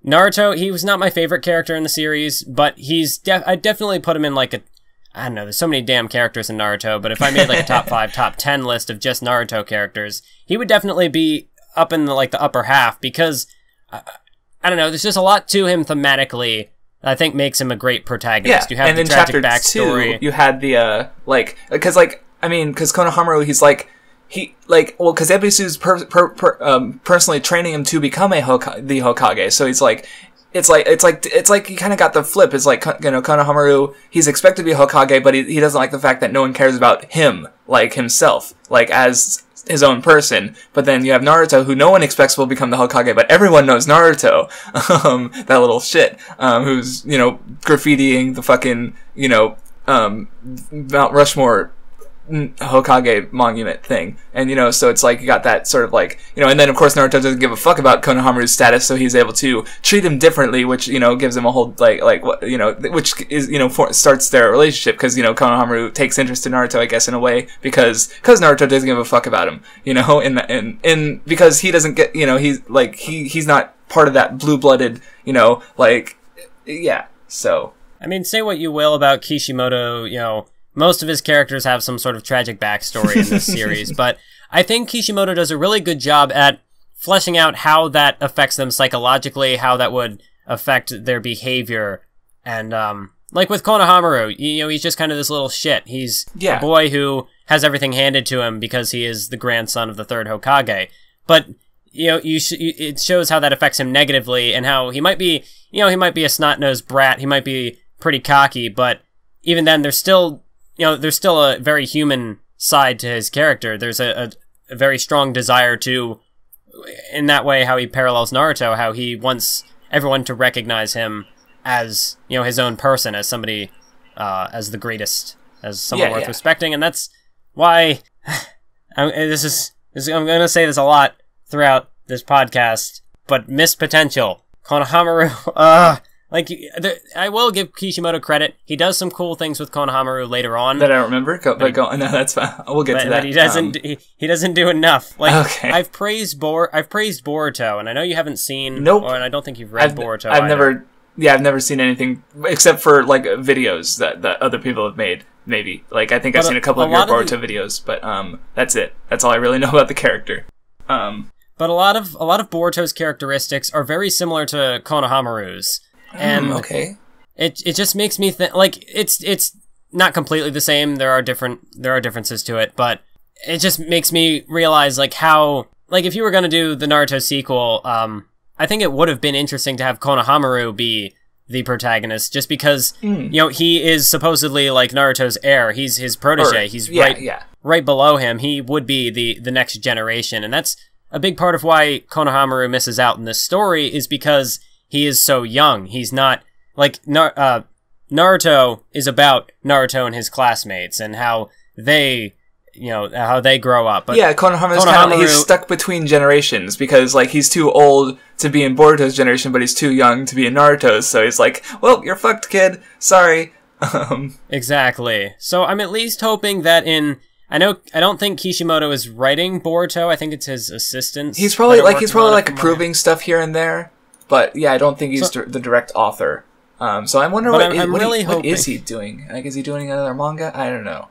Naruto, he was not my favorite character in the series, but I definitely put him in, like, I don't know, there's so many damn characters in Naruto, but if I made, like, a top 5, top 10 list of just Naruto characters, he would definitely be up in, the upper half, because, I don't know, there's just a lot to him thematically that I think makes him a great protagonist. Yeah, you have and the in tragic chapter backstory. 2, you had the, because Konohamaru, he's, because Ebisu's personally training him to become the Hokage, so he's like, it's like he kind of got the flip. It's like, you know, Konohamaru, he's expected to be Hokage, but he doesn't like the fact that no one cares about him, like himself, like as his own person. But then you have Naruto, who no one expects will become the Hokage, but everyone knows Naruto, that little shit, who's, you know, graffitiing the fucking, you know, Mount Rushmore Hokage monument thing. And, you know, so it's like you got that sort of like, you know, and then of course Naruto doesn't give a fuck about Konohamaru's status, so he's able to treat him differently, which, you know, gives him a whole, like what, you know, which is, you know, starts their relationship, because, you know, Konohamaru takes interest in Naruto, I guess, in a way, because Naruto doesn't give a fuck about him, you know, and because he doesn't get, you know, he's not part of that blue-blooded, you know, like, yeah, so. I mean, say what you will about Kishimoto, you know, most of his characters have some sort of tragic backstory in this series, but I think Kishimoto does a really good job at fleshing out how that affects them psychologically, how that would affect their behavior, and like with Konohamaru, he's just kind of this little shit. He's a boy who has everything handed to him because he is the grandson of the third Hokage, but it shows how that affects him negatively, and how he might be, he might be a snot-nosed brat, he might be pretty cocky, but even then, there's still a very human side to his character. There's a very strong desire to, in that way, how he parallels Naruto, how he wants everyone to recognize him as, his own person, as somebody, as the greatest, as someone worth respecting, and that's why I'm gonna say this a lot throughout this podcast, but missed potential. Konohamaru, I will give Kishimoto credit. He does some cool things with Konohamaru later on that I don't remember. No, that's fine. We'll get to that. But he doesn't do enough. Okay. I've praised Boruto, and I know you haven't seen. Nope. And I don't think you've read Boruto. I've never seen anything except for like videos that other people have made. Maybe I've seen a couple of your Boruto videos, but that's it. That's all I really know about the character. But a lot of Boruto's characteristics are very similar to Konohamaru's. And it just makes me think, it's not completely the same. There are differences to it, but it just makes me realize how, if you were going to do the Naruto sequel, I think it would have been interesting to have Konohamaru be the protagonist, just because he is supposedly Naruto's heir. He's his protege. He's right below him. He would be the next generation, and that's a big part of why Konohamaru misses out in this story, is because he is so young. He's not Naruto is about Naruto and his classmates and how they, how they grow up. But Konohamaru's he's stuck between generations because he's too old to be in Boruto's generation, but he's too young to be in Naruto's. So he's well, you're fucked, kid. Sorry. Exactly. So I'm at least hoping that I don't think Kishimoto is writing Boruto. I think it's his assistants. He's probably approving stuff here and there. But yeah, I don't think he's the direct author. So I'm wondering what is he doing? Is he doing another manga? I don't know.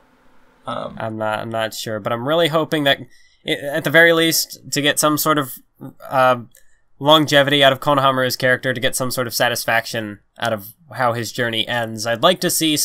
I'm not sure, but I'm really hoping that, at the very least, to get some sort of longevity out of Konohamaru's character, to get some sort of satisfaction out of how his journey ends. I'd like to see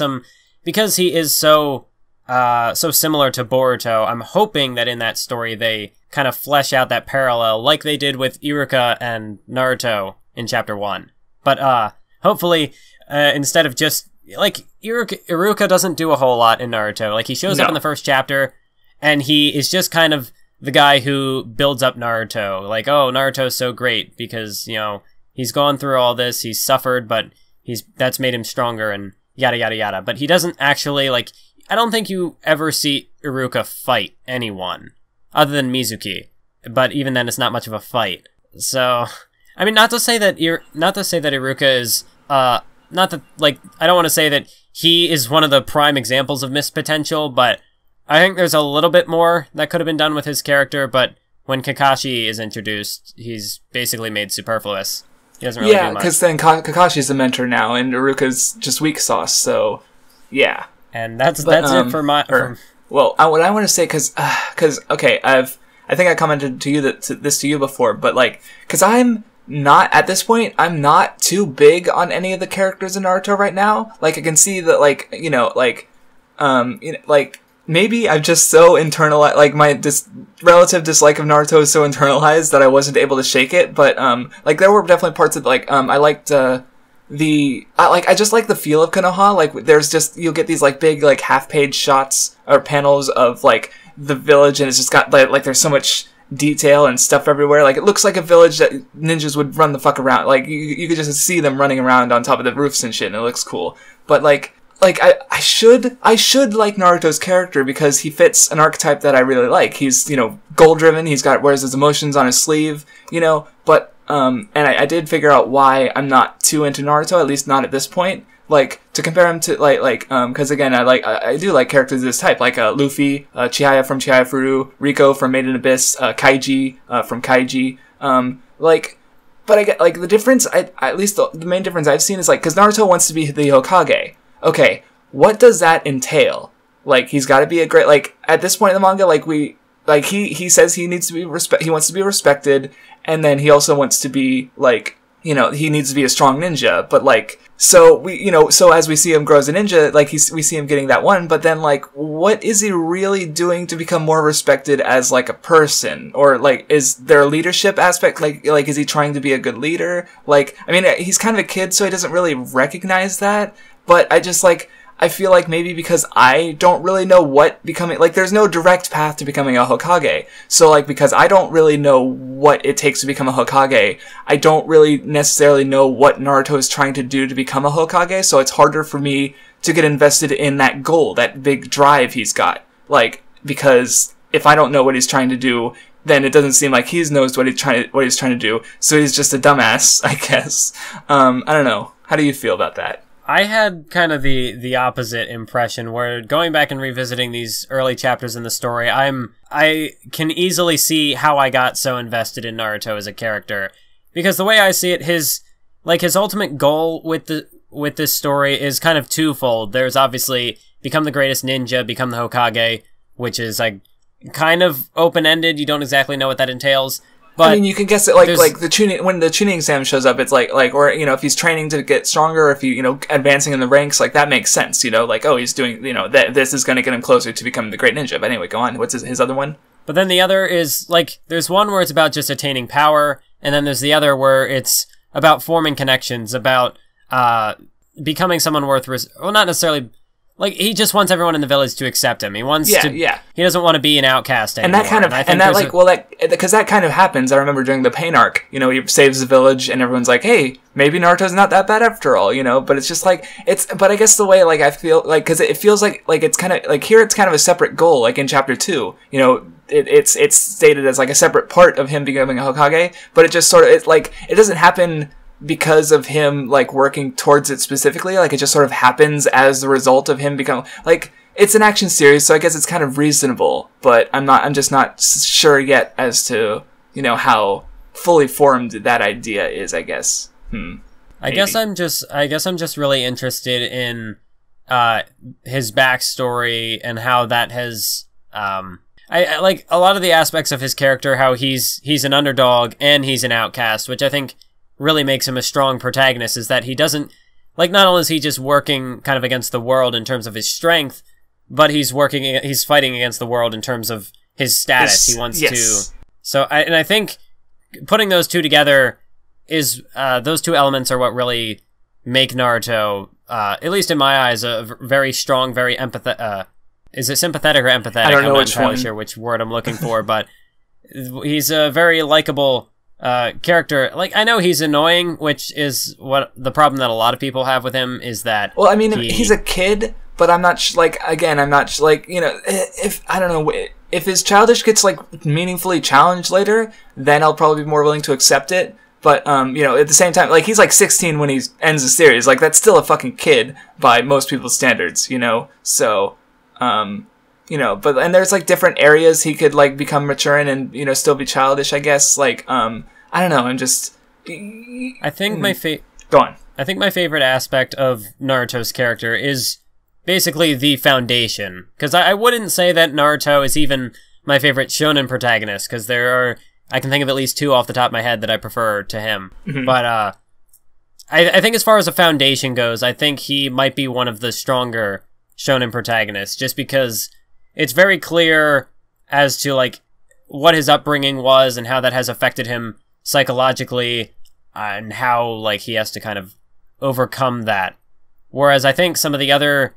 because he is so similar to Boruto. I'm hoping that in that story they kind of flesh out that parallel, like they did with Iruka and Naruto in Chapter 1. But hopefully, instead of just Iruka doesn't do a whole lot in Naruto. He shows up in the first chapter, and he is just kind of the guy who builds up Naruto. Oh, Naruto's so great because, he's gone through all this, he's suffered, but that's made him stronger, and yada yada yada. But he doesn't actually, I don't think you ever see Iruka fight anyone, other than Mizuki. But even then, it's not much of a fight. So, I mean, not to say that Iruka is, I don't want to say that he is one of the prime examples of missed potential, but I think there's a little bit more that could have been done with his character, but when Kakashi is introduced, he's basically made superfluous. He doesn't really do much. Yeah, because then Kakashi's the mentor now, and Iruka's just weak sauce, so, yeah. And that's it for my... what I want to say, because okay, I think I commented to you this to you before, but because I'm not, at this point, I'm not too big on any of the characters in Naruto right now. I can see that, maybe I'm just so internalized, my relative dislike of Naruto is so internalized that I wasn't able to shake it, but, there were definitely parts of, I liked, I just like the feel of Konoha. There's just, you'll get these big half-page shots or panels of the village, and it's just got there's so much detail and stuff everywhere. It looks like a village that ninjas would run the fuck around. You could just see them running around on top of the roofs and shit, and it looks cool. But I should like Naruto's character because he fits an archetype that I really like. He's goal driven. Wears his emotions on his sleeve. But and I did figure out why I'm not too into Naruto, at least not at this point. To compare him to, because again, I do like characters of this type, Luffy, Chihaya from Chihaya Furu, Rico from Made in Abyss, Kaiji, from Kaiji, but I get, the difference, at least the main difference I've seen is, because Naruto wants to be the Hokage. Okay, what does that entail? Like, he's got to be a great, like, at this point in the manga, like, he says he needs to be he wants to be respected, and then he also wants to be, like, you know, he needs to be a strong ninja, but, like, so as we see him grow as a ninja, like, we see him getting that one, but then, like, what is he really doing to become more respected as, like, a person? Or, like, is there a leadership aspect? Like, is he trying to be a good leader? Like, I mean, he's kind of a kid, so he doesn't really recognize that, but I feel like maybe because I don't really know what becoming, like, there's no direct path to becoming a Hokage. So, like, because I don't really know what it takes to become a Hokage, I don't really necessarily know what Naruto is trying to do to become a Hokage, so it's harder for me to get invested in that goal, that big drive he's got. Like, because if I don't know what he's trying to do, then it doesn't seem like he knows what he's trying to do, so he's just a dumbass, I guess. I don't know. How do you feel about that? I had kind of the opposite impression, where going back and revisiting these early chapters in the story, I can easily see how I got so invested in Naruto as a character, because the way I see it, his ultimate goal with this story is kind of twofold. There's obviously become the greatest ninja, become the Hokage, which is like kind of open-ended. You don't exactly know what that entails. But I mean, you can guess it, like the tuning, when the tuning exam shows up, it's like, or, you know, if he's training to get stronger, or if you know, advancing in the ranks, like, that makes sense, you know, like, oh, he's doing, you know, this is going to get him closer to becoming the great ninja. But anyway, go on. What's his other one? But then the other is, like, there's one where it's about just attaining power, and then there's the other where it's about forming connections, about, becoming someone worth, well, not necessarily, like, he just wants everyone in the village to accept him. He wants he doesn't want to be an outcast anymore. Because that kind of happens. I remember during the Pain arc, you know, he saves the village, and everyone's like, hey, maybe Naruto's not that bad after all, you know, but it's just like, but I guess the way, like, I feel, like, because it feels like it's kind of, like, here it's kind of a separate goal, like, in chapter 2, you know, it's stated as, like, a separate part of him becoming a Hokage, but it just sort of, it's like, it doesn't happen because of him, like, working towards it specifically. Like, it just sort of happens as the result of him becoming, like, it's an action series, so I guess it's kind of reasonable, but I'm just not sure yet as to, you know, how fully formed that idea is, I guess. I guess I'm just really interested in his backstory and how that has I like a lot of the aspects of his character, how he's an underdog and he's an outcast, which I think really makes him a strong protagonist, is that he doesn't, like, not only is he just working kind of against the world in terms of his strength, but he's fighting against the world in terms of his status. He wants to. So, I think putting those two together is, those two elements are what really make Naruto, at least in my eyes, a very strong, very empathetic, is it sympathetic or empathetic? I don't know I'm not which entirely one. sure which word I'm looking for, but he's a very likable character. Like, I know he's annoying, which is what the problem that a lot of people have with him is that. Well, I mean, he's a kid, but I'm not I'm not like, you know, if I don't know if his childish gets, like, meaningfully challenged later, then I'll probably be more willing to accept it. But you know, at the same time, like, he's like 16 when he ends the series. Like, that's still a fucking kid by most people's standards, you know. So, you know, and there's, like, different areas he could, like, become mature in and, you know, still be childish, I guess. Like, I don't know, I'm just... I think Go on. I think my favorite aspect of Naruto's character is basically the foundation. Because I wouldn't say that Naruto is even my favorite shonen protagonist, because I can think of at least two off the top of my head that I prefer to him. Mm-hmm. But I think as far as a foundation goes, I think he might be one of the stronger shonen protagonists, just because it's very clear as to, like, what his upbringing was and how that has affected him psychologically, and how, like, he has to kind of overcome that. Whereas I think some of the other,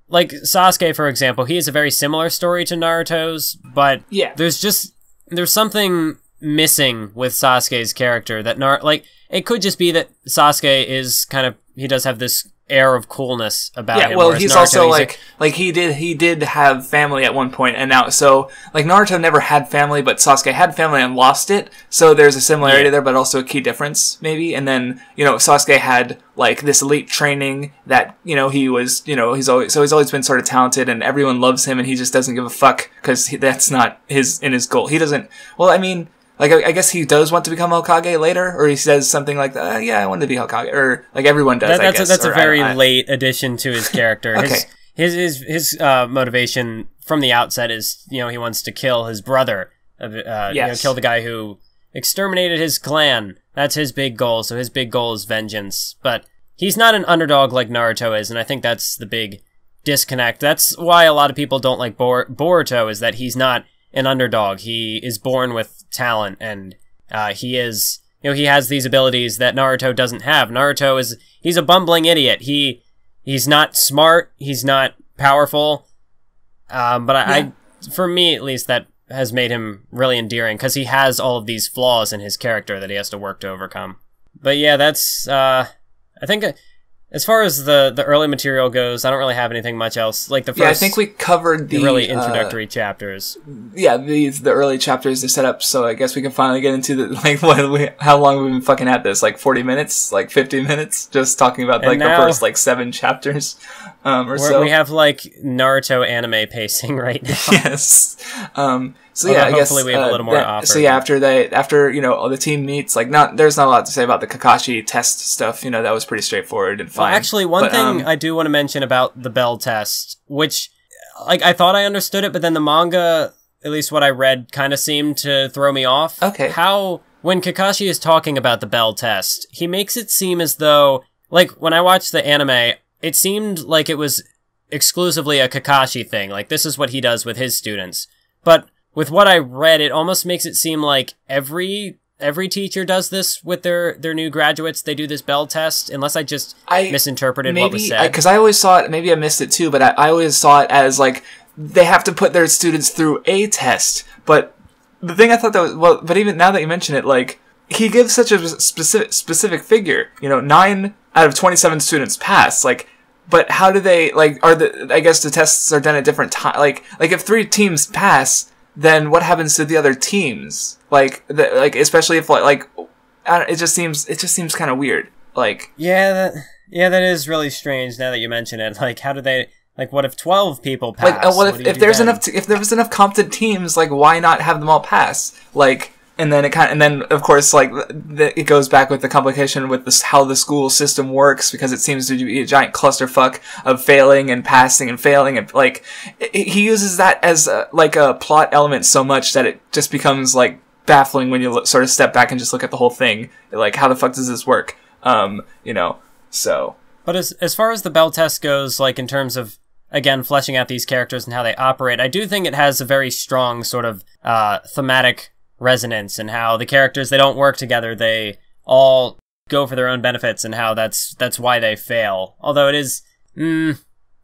like Sasuke, for example, he has a very similar story to Naruto's, but there's something missing with Sasuke's character that like, it could just be that Sasuke is kind of, he does have this air of coolness about him. Yeah, well, he's Naruto, also like he did have family at one point, and now, so, like, Naruto never had family, but Sasuke had family and lost it, so there's a similarity there, but also a key difference, maybe. And then, you know, Sasuke had, like, this elite training that, you know, he was, you know, he's always been sort of talented, and everyone loves him, and he just doesn't give a fuck, because that's not in his goal. He doesn't, well, I mean, like, I guess he does want to become Hokage later, or he says something like, yeah, I want to be Hokage, or, like, everyone does, I guess. That's a very late addition to his character. Okay. his motivation from the outset is, you know, he wants to kill his brother, Yes. you know, kill the guy who exterminated his clan. That's his big goal. So his big goal is vengeance. But he's not an underdog like Naruto is, and I think that's the big disconnect. That's why a lot of people don't like Boruto, is that he's not an underdog. He is born with talent, and he is, you know, he has these abilities that Naruto doesn't have. He's a bumbling idiot. He's not smart. He's not powerful. But for me at least, that has made him really endearing because he has all of these flaws in his character that he has to work to overcome. But yeah, that's I think as far as the early material goes, I don't really have anything much else. Like the first, I think we covered the really introductory chapters. Yeah, the early chapters, the setup. So I guess we can finally get into how long we've been fucking at this? Like 40 minutes, like 50 minutes, just talking about like the first like 7 chapters, or so. We have like Naruto anime pacing right now. Yes. So yeah, I guess hopefully we have a little more to offer. So yeah, after you know the team meets, like there's not a lot to say about the Kakashi test stuff. You know, that was pretty straightforward and fine. Well, actually, one thing I do want to mention about the bell test, which like I thought I understood it, but then the manga, at least what I read, kind of seemed to throw me off. Okay. How when Kakashi is talking about the bell test, he makes it seem as though, like when I watched the anime, it seemed like it was exclusively a Kakashi thing. Like this is what he does with his students, but with what I read, it almost makes it seem like every teacher does this with their new graduates. They do this bell test, unless I misinterpreted what was said. Because I always saw it, maybe I missed it too, but I always saw it as like they have to put their students through a test. But the thing I thought that was, but even now that you mention it, like he gives such a specific figure. You know, 9 out of 27 students pass. Like, but how do they I guess the tests are done at different times. Like if 3 teams pass, then what happens to the other teams? Especially if it just seems kind of weird. Like that is really strange now that you mention it. Like how do they, like what if 12 people pass? If there was enough competent teams, like why not have them all pass? Like and then of course like it goes back with the complication with this how the school system works, because it seems to be a giant clusterfuck of failing and passing and failing, and like he uses that as a plot element so much that it just becomes like baffling when you sort of step back and just look at the whole thing. Like how the fuck does this work? You know. So. But as far as the bell test goes, like in terms of again fleshing out these characters and how they operate, I do think it has a very strong sort of thematic resonance, and how the characters, they don't work together, they all go for their own benefits, and how that's why they fail. Although it is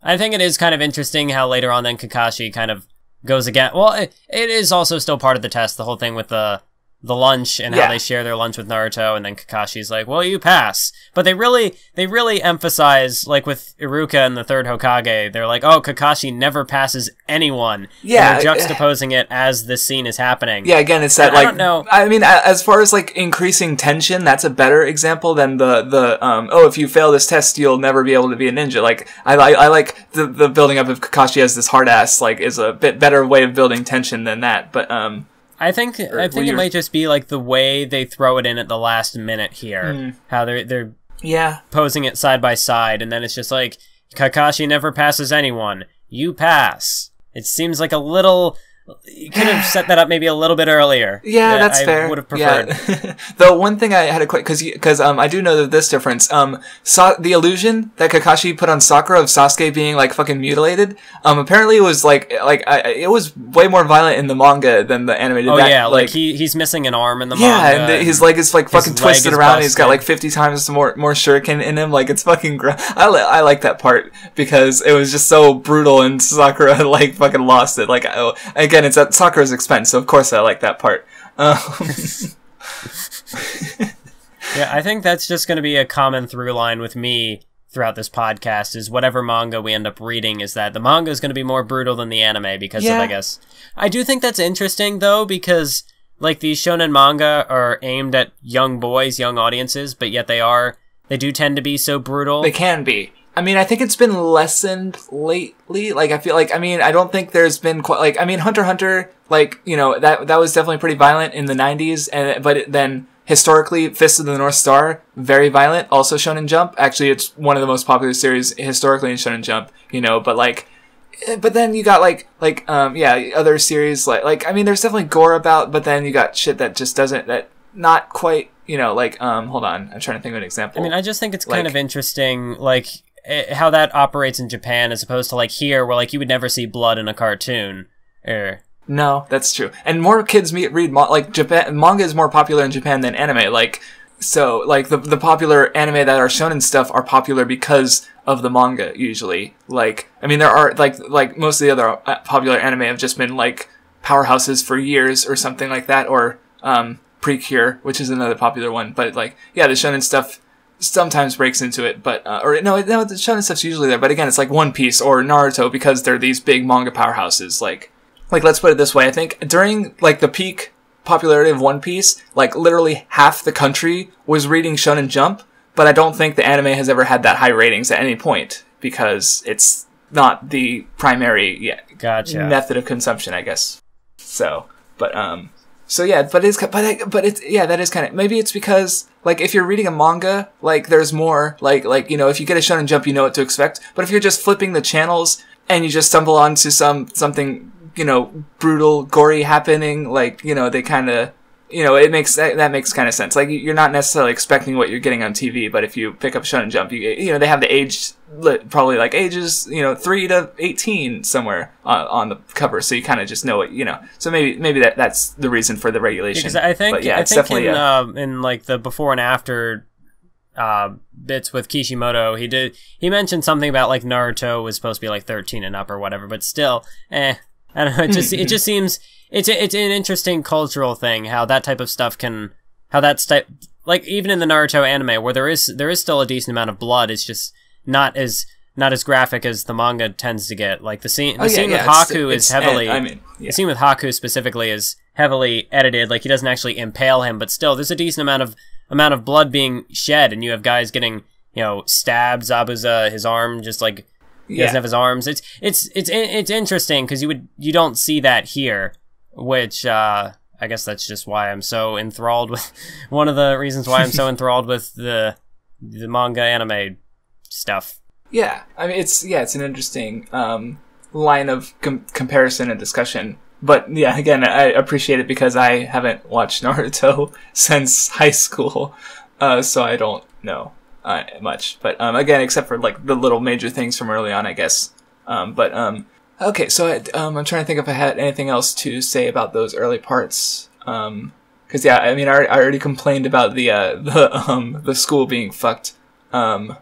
I think it is kind of interesting how later on then Kakashi kind of goes again. Well, it is also still part of the test, the whole thing with the lunch and how they share their lunch with Naruto, and then Kakashi's like, well, you pass. But they really emphasize, like with Iruka and the third Hokage, they're like, oh, Kakashi never passes anyone. Yeah. And they're juxtaposing it as this scene is happening. Yeah, again, it's that, I don't know. I mean, as far as like increasing tension, that's a better example than if you fail this test, you'll never be able to be a ninja. Like, I like the building up of Kakashi as this hard ass, like, is a bit better way of building tension than that. But, I think it might just be like the way they throw it in at the last minute here. How they're posing it side by side, and then it's just like Kakashi never passes anyone. You pass. It seems like a little. You could have set that up maybe a little bit earlier. Yeah, that's fair. I would have preferred. Yeah. The one thing I had a quick, because I do know that this difference. The illusion that Kakashi put on Sakura of Sasuke being like fucking mutilated. Apparently it was it was way more violent in the manga than the animated. Oh yeah, like he's missing an arm in the manga. Yeah, and his leg is like fucking twisted around. And he's got like 50 times more shuriken in him. Like it's fucking. I like that part because it was just so brutal, and Sakura like fucking lost it. Like again. It's at Sakura's expense, so of course I like that part. Yeah, I think that's just going to be a common through line with me throughout this podcast, is whatever manga we end up reading, is that the manga is going to be more brutal than the anime because of, I guess. I do think that's interesting, though, because like these shonen manga are aimed at young boys, young audiences, but yet they do tend to be so brutal. They can be. I mean, I think it's been lessened lately. Like, I feel like, I mean, I don't think there's been quite, like, I mean, Hunter x Hunter, like, you know, that was definitely pretty violent in the 90s, but then historically, Fist of the North Star, very violent, also Shonen Jump. Actually, it's one of the most popular series historically in Shonen Jump, you know, but like, but then you got other series I mean, there's definitely gore about, but then you got shit that just doesn't, that not quite, you know, like, hold on, I'm trying to think of an example. I mean, I just think it's kind of interesting, like, how that operates in Japan as opposed to like here, where like you would never see blood in a cartoon. No, that's true. And more kids read Japan. Manga is more popular in Japan than anime. Like, so like the popular anime that are shonen stuff are popular because of the manga usually. Like, I mean, there are like most of the other popular anime have just been like powerhouses for years or something like that, or Precure, which is another popular one. But like, yeah, the shonen stuff sometimes breaks into it, but the shonen stuff's usually there. But again, it's like One Piece or Naruto because they're these big manga powerhouses. Like let's put it this way: I think during like the peak popularity of One Piece, like literally half the country was reading Shonen Jump. But I don't think the anime has ever had that high ratings at any point because it's not the primary method of consumption, I guess. So, but that is kind of, maybe it's because, like, if you're reading a manga, like, there's more, like, you know, if you get a Shonen Jump, you know what to expect, but if you're just flipping the channels, and you just stumble onto something, you know, brutal, gory happening, like, you know, they kind of, you know, that makes kind of sense. Like, you're not necessarily expecting what you're getting on TV, but if you pick up Shonen Jump, you know, they have the age, probably like ages, you know, 3 to 18 somewhere on the cover, so you kind of just know it, you know. So maybe that's the reason for the regulation. Because I think, it's definitely in like the before and after bits with Kishimoto, he mentioned something about like Naruto was supposed to be like 13 and up or whatever, but still, I don't know. It just seems. It's an interesting cultural thing how that type of stuff like even in the Naruto anime where there is still a decent amount of blood, it's just not as graphic as the manga tends to get. Like the scene with Haku is heavily the scene with Haku specifically is heavily edited. Like he doesn't actually impale him, but still there's a decent amount of blood being shed, and you have guys getting, you know, stabbed. Zabuza, his arm just like he doesn't have his arms. It's interesting because you don't see that here. Which, I guess that's just why I'm so enthralled with, one of the reasons why I'm so enthralled with the manga anime stuff. Yeah, I mean, it's an interesting, line of comparison and discussion. But yeah, again, I appreciate it because I haven't watched Naruto since high school, so I don't know, much. But, again, except for like the little major things from early on, I guess. Okay, so I'm trying to think if I had anything else to say about those early parts. Because yeah, I mean, I already complained about the school being fucked. I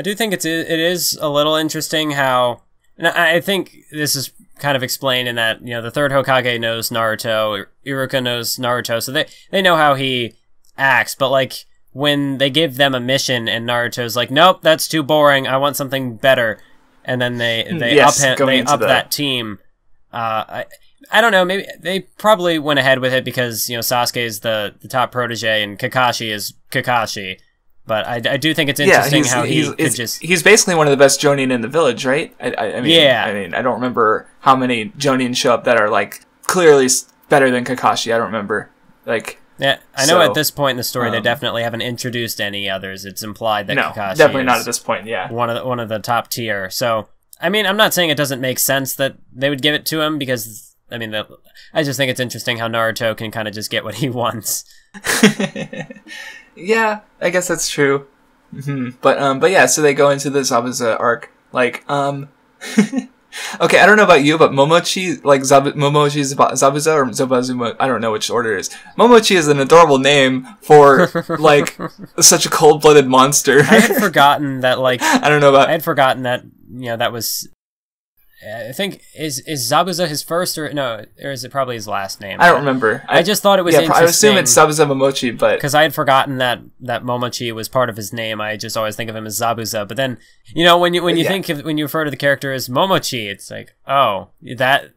do think it is a little interesting how, and I think this is kind of explained in that, you know, the third Hokage knows Naruto, Iruka knows Naruto, so they know how he acts. But like when they give them a mission and Naruto's like, nope, that's too boring. I want something better. And then they up that team. I don't know. Maybe they probably went ahead with it because, you know, Sasuke is the top protege and Kakashi is Kakashi. But I do think it's interesting how he's basically one of the best Jonin in the village, right? I mean, I don't remember how many Jonin show up that are like clearly better than Kakashi. I don't remember. Like, yeah, I know at this point in the story they definitely haven't introduced any others. It's implied that Kakashi definitely not at this point. Yeah, one of the top tier. So I mean, I'm not saying it doesn't make sense that they would give it to him because I mean, I just think it's interesting how Naruto can kind of just get what he wants. Yeah, I guess that's true. Mm-hmm. But yeah, so they go into the Zabuza arc. Like, okay, I don't know about you, but Momochi, like Momochi's Zabuza or Zobazuma, I don't know which order it is. Momochi is an adorable name for, like, such a cold-blooded monster. I had forgotten that, like... I don't know about... I had forgotten that, you know, that was... I think, is Zabuza his first, or is it probably his last name? I don't remember. I just thought it was interesting. I assume it's Zabuza Momochi, but... Because I had forgotten that Momochi was part of his name. I just always think of him as Zabuza. But then, you know, when you when you refer to the character as Momochi, it's like, oh, that.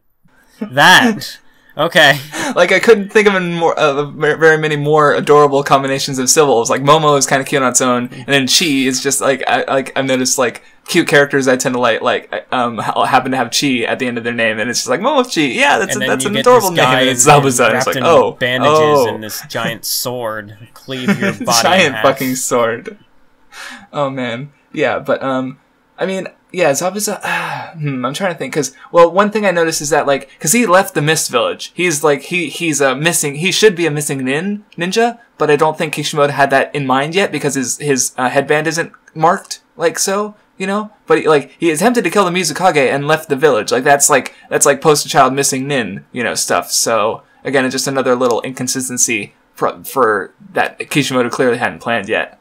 Okay. Like, I couldn't think of very many more adorable combinations of syllables. Like, Momo is kind of cute on its own, and then Chi is just, like, I've noticed, like, cute characters I tend to happen to have Chi at the end of their name, and it's just like, Momo Chi, yeah, that's an adorable name, and it's Zabuza, it's like, bandages and this giant sword, cleave your body giant in half. fucking sword. Oh, man. Yeah, but, I mean, yeah, Zabuza, I'm trying to think, because, well, one thing I noticed is that, like, because he left the Mist Village, he's, like, he's missing, he should be a missing ninja, but I don't think Kishimoto had that in mind yet, because his headband isn't marked, like, so, you know? But, like, he attempted to kill the Mizukage and left the village, like, that's like poster child missing nin, you know, stuff, so, again, it's just another little inconsistency for that Kishimoto clearly hadn't planned yet.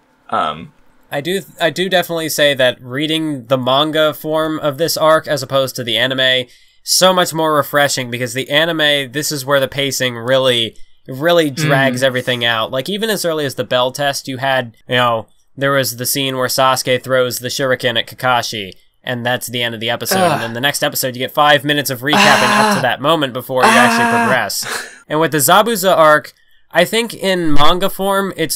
I do definitely say that reading the manga form of this arc as opposed to the anime, so much more refreshing, because the anime, this is where the pacing really drags everything out. Like, even as early as the bell test, you had, you know, there was the scene where Sasuke throws the shuriken at Kakashi, and that's the end of the episode. And then the next episode, you get 5 minutes of recapping up to that moment before you actually progress. And with the Zabuza arc, I think in manga form, it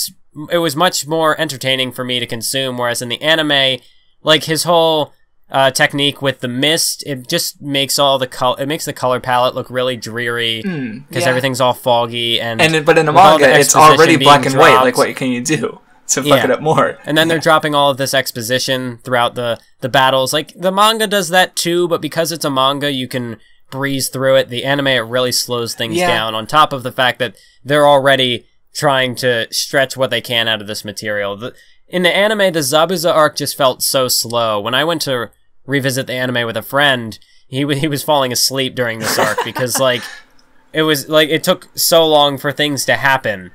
was much more entertaining for me to consume, whereas in the anime, like, his whole technique with the mist, it just makes it makes the color palette look really dreary, because everything's all foggy, but in the manga, it's already black and white. Like, what can you do to fuck it up more? And then they're dropping all of this exposition throughout the battles. Like, the manga does that too, but because it's a manga, you can breeze through it. The anime, it really slows things down, on top of the fact that they're already trying to stretch what they can out of this material. In the anime, the Zabuza arc just felt so slow. When I went to revisit the anime with a friend, he was falling asleep during this arc because, like, it took so long for things to happen.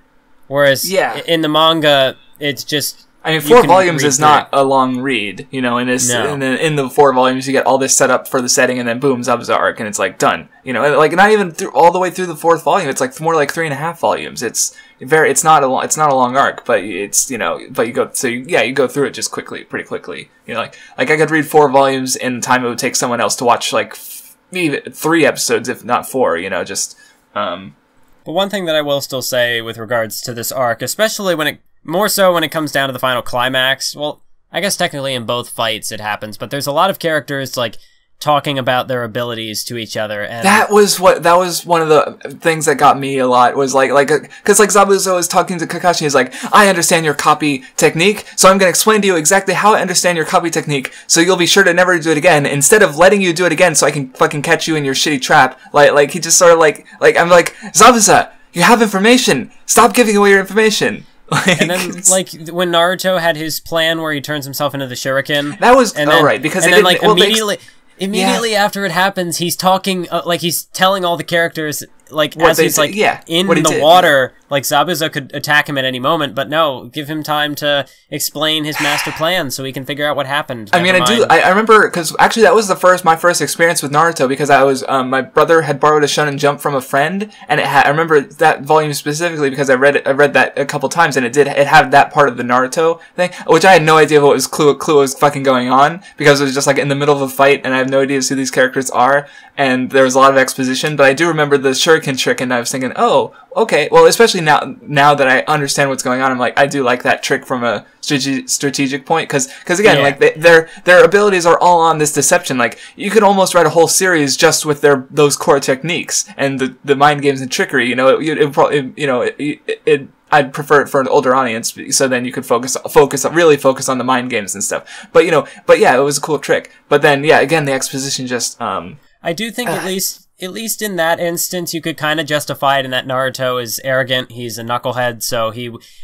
Whereas in the manga, it's just... I mean, 4 volumes is not a long read, you know, and in the 4 volumes, you get all this set up for the setting, and then boom, Zabuza arc, and it's, like, done. You know, like, not even all the way through the 4th volume, it's, like, more like 3.5 volumes. It's not a long arc, but it's, you know, but you go through it just pretty quickly. You know, like I could read 4 volumes in the time it would take someone else to watch, like, even 3 episodes, if not 4, you know, just, But one thing that I will still say with regards to this arc, especially more so when it comes down to the final climax, well, I guess technically in both fights it happens, but there's a lot of characters, like, talking about their abilities to each other, and that was one of the things that got me a lot, was because Zabuza was talking to Kakashi, he's like, I understand your copy technique, so I'm going to explain to you exactly how I understand your copy technique, so you'll be sure to never do it again, instead of letting you do it again so I can fucking catch you in your shitty trap. Like he just sort of like I'm like, Zabuza, you have information, stop giving away your information. And then, like, when Naruto had his plan where he turns himself into the shuriken, that was right, because and then, like, immediately after it happens, he's talking, like, he's telling all the characters, like, as he's, like, in the water, like, Zabuza could attack him at any moment, but no, give him time to explain his master plan so he can figure out what happened. I mean, I remember, because actually that was my first experience with Naruto, because I was, my brother had borrowed a Shonen Jump from a friend, and I remember that volume specifically because I read that a couple times, and it had that part of the Naruto thing, which I had no idea what was clue was fucking going on, because it was just, like, in the middle of a fight, and I have no idea who these characters are, and there was a lot of exposition, but I do remember the shuriken trick, and I was thinking, oh, okay, well, especially now that I understand what's going on, I'm like, I do like that trick from a strategic point, because again, like, their abilities are all on this deception. Like, you could almost write a whole series just with those core techniques and the mind games and trickery. You know, I'd prefer it for an older audience, so then you could really focus on the mind games and stuff. But yeah, it was a cool trick. But then, yeah, again, the exposition just, I do think at least in that instance, you could kind of justify it in that Naruto is arrogant, he's a knucklehead, so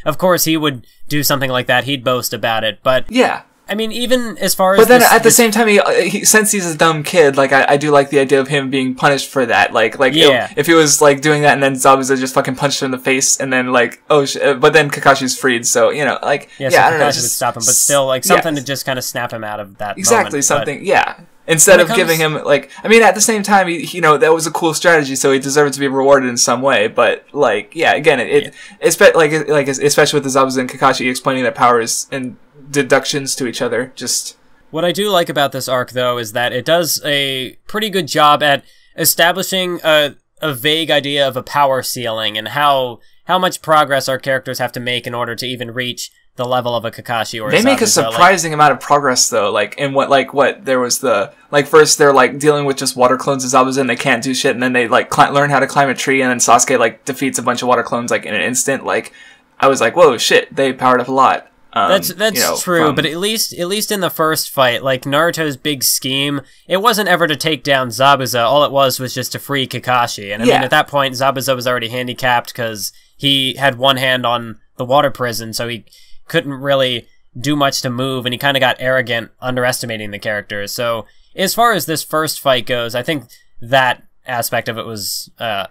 of course he would do something like that, he'd boast about it, but... Yeah. I mean, even as far as... But then at the same time, since he's a dumb kid, like, I do like the idea of him being punished for that. Like if he was, like, doing that and then Zabuza just fucking punched him in the face and then, like, but then Kakashi's freed, so, you know, like... Yeah, so Kakashi would stop him, but still, like, something to just kind of snap him out of that Exactly, moment, something, yeah. Instead of giving him, like... I mean, at the same time, that was a cool strategy, so he deserved to be rewarded in some way, but, like, yeah, again, especially with the Zabuza and Kakashi explaining their powers and deductions to each other, just... What I do like about this arc, though, is that it does a pretty good job at establishing a a vague idea of a power ceiling and how much progress our characters have to make in order to even reach the level of a Kakashi or a They make a Zabuza. surprising amount of progress, though. Like, in what there was the, like, first they're, like, dealing with just water clones of Zabuza and they can't do shit, and then they, like, learn how to climb a tree, and then Sasuke, like, defeats a bunch of water clones, like, in an instant. Like, I was like, whoa, shit, they powered up a lot. That's true, but at least in the first fight, like, Naruto's big scheme, it wasn't ever to take down Zabuza, all it was just to free Kakashi, and I mean, at that point, Zabuza was already handicapped, because he had one hand on the water prison, so he couldn't really do much to move, and he kind of got arrogant, underestimating the characters. So, as far as this first fight goes, I think that aspect of it was a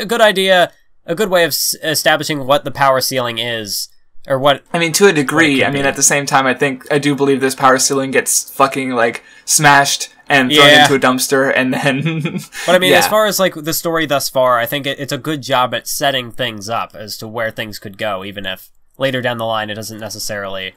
good idea, a good way of establishing what the power ceiling is, or what... I mean, to a degree. I mean, at the same time, I do believe this power ceiling gets fucking, like, smashed and thrown into a dumpster, and then... But I mean, as far as, like, the story thus far, I think it's a good job at setting things up as to where things could go, even if later down the line it doesn't necessarily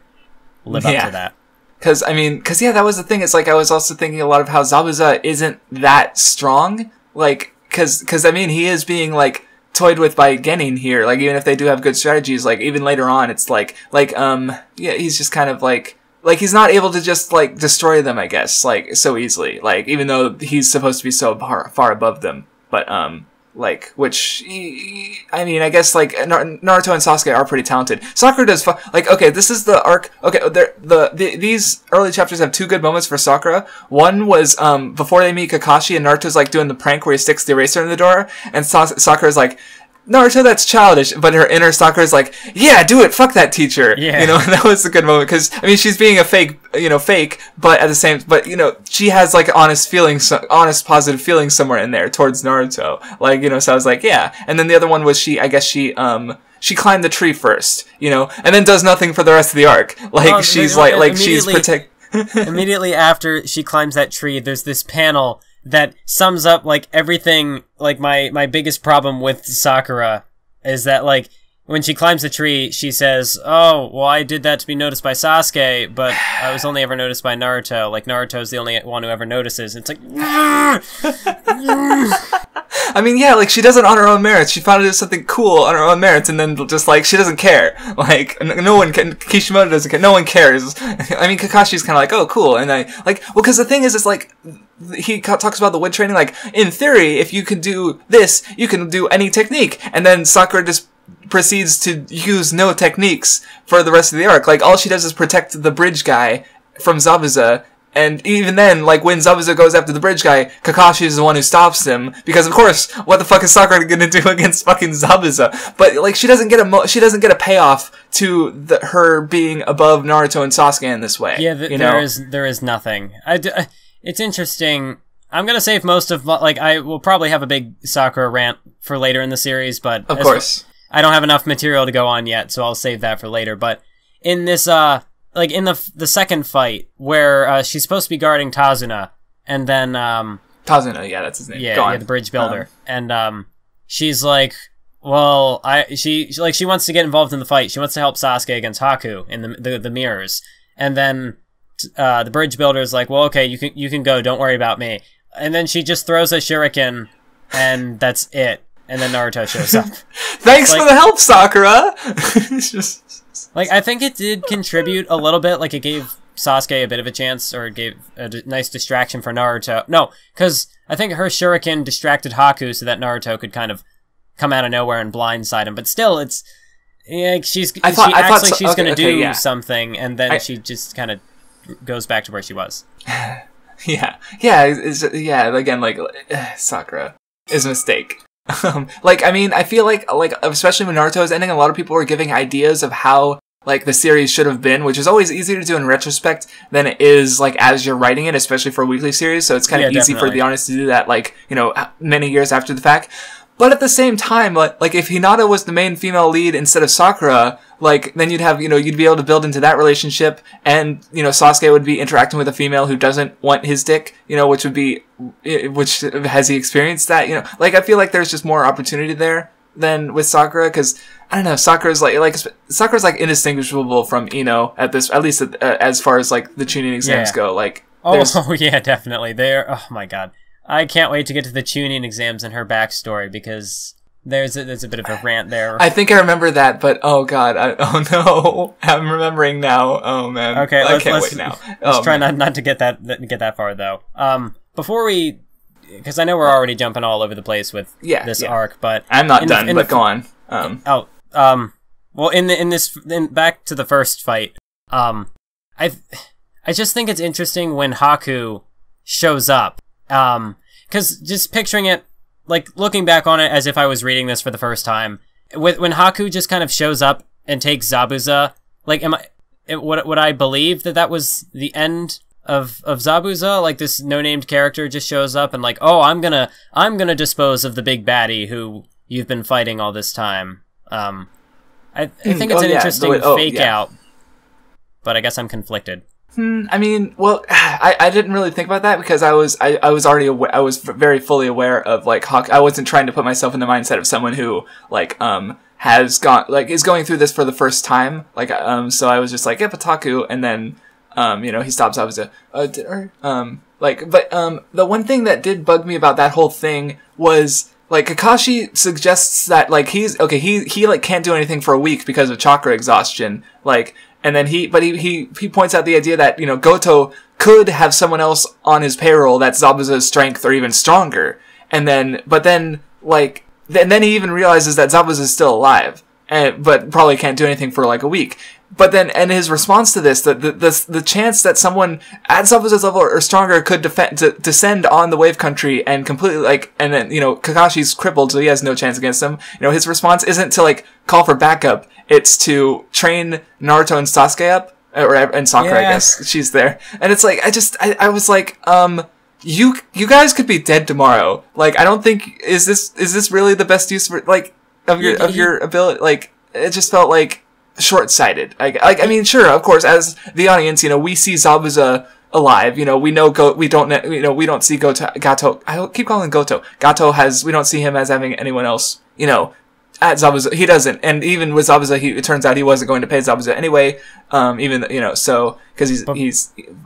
live up to that. Because that was the thing. It's like, I was also thinking a lot of how Zabuza isn't that strong. Like, because I mean, he is being, like, toyed with by Genin here. Like, even if they do have good strategies, like, even later on, it's he's just kind of, like, he's not able to just, like, destroy them, I guess, like, so easily. Like, even though he's supposed to be so far above them. But, like, which, I mean, I guess, like, Naruto and Sasuke are pretty talented. Sakura does, like, okay, this is the arc, okay, these early chapters have two good moments for Sakura. One was, before they meet Kakashi, and Naruto's, like, doing the prank where he sticks the eraser in the door, and Sakura's like, Naruto, that's childish, but her inner Sakura's like, yeah, do it, fuck that teacher. Yeah. You know, and that was a good moment, because, I mean, she's being a fake, but at the same, but, she has, like, honest, positive feelings somewhere in there towards Naruto. Like, so I was like, yeah. And then the other one was she climbed the tree first, and then does nothing for the rest of the arc. Like, she's immediately after she climbs that tree, there's this panel that sums up, like, everything, like, my biggest problem with Sakura is that, like, when she climbs the tree, she says, oh, well, I did that to be noticed by Sasuke, but I was only ever noticed by Naruto. Like, Naruto's the only one who ever notices. It's like, I mean, yeah, like, she does it on her own merits. She found it as something cool on her own merits, and then just, like, she doesn't care. Like, no one can, Kishimoto doesn't care. No one cares. I mean, Kakashi's kind of like, oh, cool. And because the thing is, like, he talks about the wood training, like, in theory, if you can do this, you can do any technique. And then Sakura just proceeds to use no techniques for the rest of the arc. Like, all she does is protect the bridge guy from Zabuza, and even then, like, when Zabuza goes after the bridge guy, Kakashi is the one who stops him, because of course, what the fuck is Sakura gonna do against fucking Zabuza? But, like, she doesn't get a payoff to her being above Naruto and Sasuke in this way. Yeah, there is nothing. It's interesting. I'm gonna save most of, like, I will probably have a big Sakura rant for later in the series, but of course. I don't have enough material to go on yet, so I'll save that for later. But in this, like, in the second fight, where she's supposed to be guarding Tazuna, and then, Tazuna, yeah, that's his name. Yeah, the bridge builder. And, she's like, well, she wants to get involved in the fight. She wants to help Sasuke against Haku in the mirrors. And then, the bridge builder is like, well, okay, you can go, don't worry about me. And then she just throws a shuriken, and that's it. And then Naruto shows up. Thanks for the help, Sakura! Like, I think it did contribute a little bit. Like, it gave Sasuke a bit of a chance, or it gave a nice distraction for Naruto. No, because I think her shuriken distracted Haku so that Naruto could kind of come out of nowhere and blindside him. But still, it's... Yeah, she's going to do something, and then she just kind of goes back to where she was. Yeah, again, like, Sakura is a mistake. Like, I mean, I feel like, especially when Naruto is ending, a lot of people were giving ideas of how, like, the series should have been, which is always easier to do in retrospect than it is, like, as you're writing it, especially for a weekly series, so it's kind of easy for the artist to do that, like, many years after the fact. But at the same time, like, if Hinata was the main female lead instead of Sakura, like, then you'd have, you'd be able to build into that relationship, and, Sasuke would be interacting with a female who doesn't want his dick, which has he experienced that, Like, I feel like there's just more opportunity there than with Sakura, because, I don't know, Sakura's like indistinguishable from Ino at least as far as, like, the tuning exams go, like. Oh, yeah, definitely. Oh my god. I can't wait to get to the Chunin exams and her backstory, because there's a bit of a rant there. I think I remember that, but oh god, oh no, I'm remembering now. Oh man, okay, I can't wait now. Let's try not to get that far though. Before we, because I know we're already jumping all over the place with this arc, but I'm not done. But go on. Well, in back to the first fight, I just think it's interesting when Haku shows up, because just picturing it, like looking back on it as if I was reading this for the first time, when Haku just kind of shows up and takes Zabuza, like, would I believe that was the end of Zabuza? Like, this no-named character just shows up and like, oh, I'm gonna dispose of the big baddie who you've been fighting all this time. I think it's an interesting fake out, but I guess I'm conflicted. I mean, well, I didn't really think about that because I was already aware, I was very fully aware of like Hawk. I wasn't trying to put myself in the mindset of someone who like has gone, like, is going through this for the first time. Like so I was just like, yeah, Pataku, and then he stops. I was the one thing that did bug me about that whole thing was, like, Kakashi suggests that, like, he like can't do anything for a week because of chakra exhaustion, like, and then he points out the idea that, Goto could have someone else on his payroll that's Zabuza's strength or even stronger, and then he even realizes that Zabuza is still alive, but probably can't do anything for like a week. But then, and his response to this, the chance that someone at Zabuza's level or stronger could descend on the wave country and completely, like, and then, Kakashi's crippled, so he has no chance against him. His response isn't to, like, call for backup, it's to train Naruto and Sasuke up, and Sakura, I guess, she's there. And it's like, I was like, you guys could be dead tomorrow. Like, I don't think, is this really the best use for, like, of your ability? Like, it just felt like short-sighted. I mean, sure, of course, as the audience, we see Zabuza alive. We know we don't see Gato. I keep calling him Goto. We don't see him as having anyone else, at Zabuza. He doesn't. And even with Zabuza, it turns out he wasn't going to pay Zabuza anyway. So, cause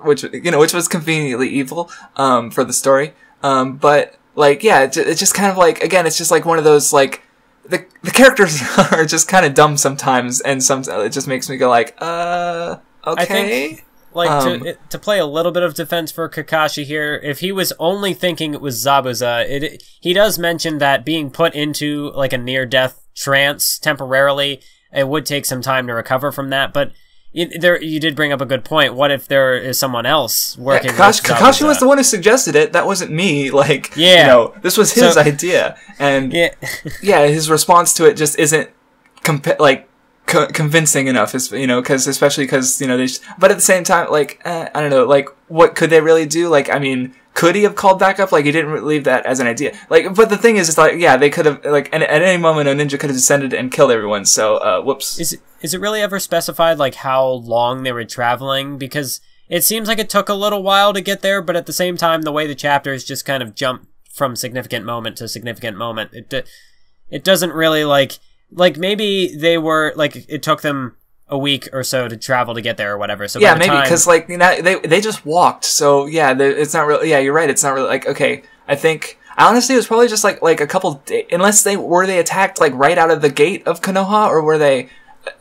which was conveniently evil, for the story. But, like, yeah, it's just kind of like, again, it's just like one of those, like, the characters are just kind of dumb sometimes, and it just makes me go like, okay. I think, like, to play a little bit of defense for Kakashi here, if he was only thinking it was Zabuza, he does mention that being put into, like, a near-death trance temporarily, it would take some time to recover from that, but you did bring up a good point. What if there is someone else working with Zabuza? Kakashi was the one who suggested it. That wasn't me. Like, this was his idea. And, his response to it just isn't, convincing enough, especially because, but at the same time, like, I don't know, like, what could they really do? Like, I mean, could he have called back up? Like, he didn't leave that as an idea. Like, but the thing is, it's like, yeah, they could have, like, at any moment, a ninja could have descended and killed everyone, so, whoops. Is it really ever specified, like, how long they were traveling? Because it seems like it took a little while to get there, but at the same time, the way the chapters just kind of jump from significant moment to significant moment, it doesn't really, like, maybe they were, like, it took them a week or so to travel to get there or whatever. So yeah, maybe, because, like, they just walked, so, yeah, it's not really, yeah, you're right, it's not really, like, okay, I think, honestly, it was probably just, like a couple days, unless were they attacked, like, right out of the gate of Konoha, or were they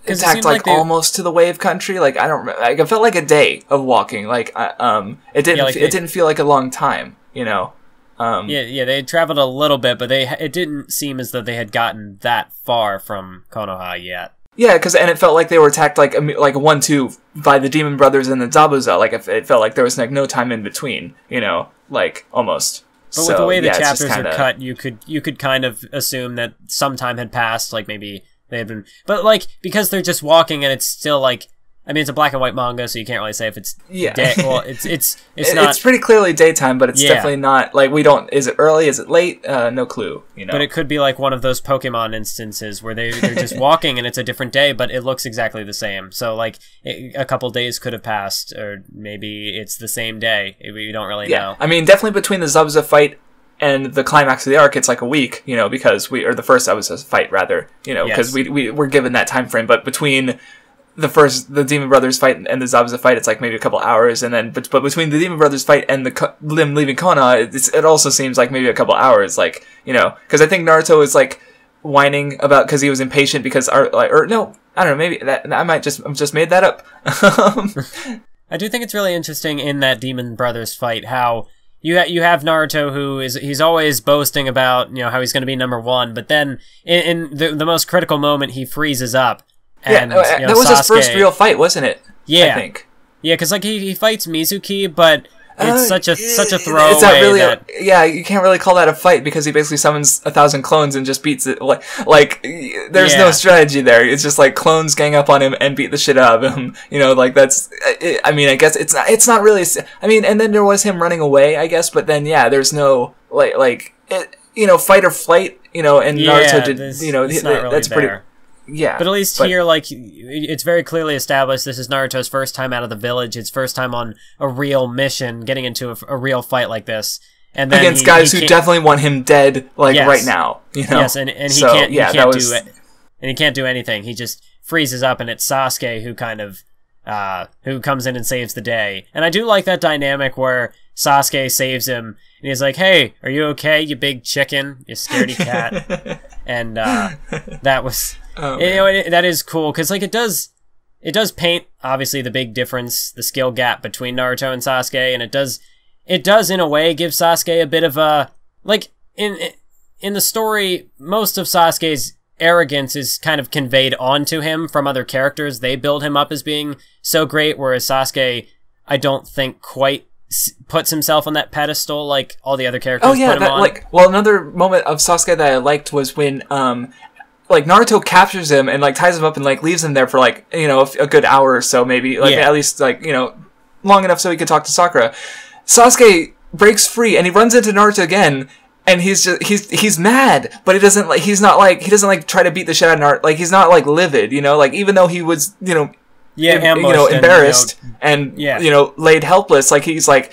attacked, like almost to the wave country? Like, I don't remember, like, it felt like a day of walking, like, it didn't feel like a long time, they had traveled a little bit, but it didn't seem as though they had gotten that far from Konoha yet. Yeah, and it felt like they were attacked like a 1-2 by the Demon Brothers and the Zabuza. Like, it felt like there was, like, no time in between, like, almost. But with the way the chapters are cut, you could kind of assume that some time had passed, like, maybe they had been, but, like, because they're just walking and it's still, like, I mean, it's a black and white manga, so you can't really say if it's day. Well, it's not. It's pretty clearly daytime, but it's definitely not, like, we don't. Is it early? Is it late? No clue. But it could be like one of those Pokemon instances where they're just walking and it's a different day, but it looks exactly the same. So, like, a couple days could have passed, or maybe it's the same day. We don't really know. I mean, definitely between the Zabuza fight and the climax of the arc, it's like a week, because or the first Zabuza fight rather, because we were given that time frame. But between the Demon Brothers fight and the Zabuza fight, it's like maybe a couple hours, and then but between the Demon Brothers fight and them leaving Konoha, it also seems like maybe a couple hours, like, you know, because I think Naruto is like whining about because he was impatient because or no, I don't know, maybe that I might just made that up. I do think it's really interesting in that Demon Brothers fight how you have Naruto who he's always boasting about, you know, how he's going to be number one, but then in the most critical moment he freezes up. And, yeah, you know, that was Sasuke, his first real fight, wasn't it? Yeah, I think. Yeah, because like he fights Mizuki, but it's such a throwaway. It's not really yeah, you can't really call that a fight because he basically summons 1,000 clones and just beats it. Like there's no strategy there. It's just like clones gang up on him and beat the shit out of him. You know, like that's. I mean, I guess it's not really. I mean, and then there was him running away, I guess. But then there's no you know, fight or flight. You know, and Naruto did. You know, really that's there. pretty. Yeah, but at least here, like, it's very clearly established this is Naruto's first time out of the village, his first time on a real mission, getting into a real fight like this. And then against guys who definitely want him dead, like, right now. You know? Yes, and he can't do it. And he can't do anything. He just freezes up, and it's Sasuke who kind of, who comes in and saves the day. And I do like that dynamic where Sasuke saves him, and he's like, "Hey, are you okay, you big chicken, you scaredy cat?" And that was... you know, that is cool because like it does paint obviously the big difference, the skill gap between Naruto and Sasuke, and it does in a way give Sasuke a bit of a like in the story. Most of Sasuke's arrogance is kind of conveyed onto him from other characters. They build him up as being so great, whereas Sasuke, I don't think quite puts himself on that pedestal like all the other characters. Put him on. Like, well, another moment of Sasuke that I liked was when like Naruto captures him and like ties him up and like leaves him there for like, you know, a good hour or so, maybe like at least like, you know, long enough so he could talk to Sakura. Sasuke breaks free and he runs into Naruto again, and he's mad, but he doesn't try to beat the shit out of Naruto. Like he's not like livid, you know, like even though he was, you know, embarrassed and you know, laid helpless, like he's like,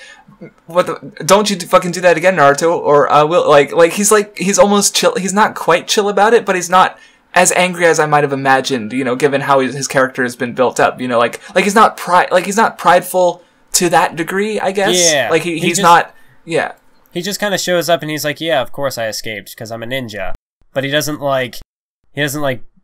don't you fucking do that again, Naruto, or I will. Like he's almost chill. He's not quite chill about it, but he's not as angry as I might have imagined, you know, given how his character has been built up, you know, like he's not prideful to that degree, I guess. Yeah, like he's not. Yeah, he just kind of shows up and he's like, yeah, of course I escaped because I'm a ninja, but he doesn't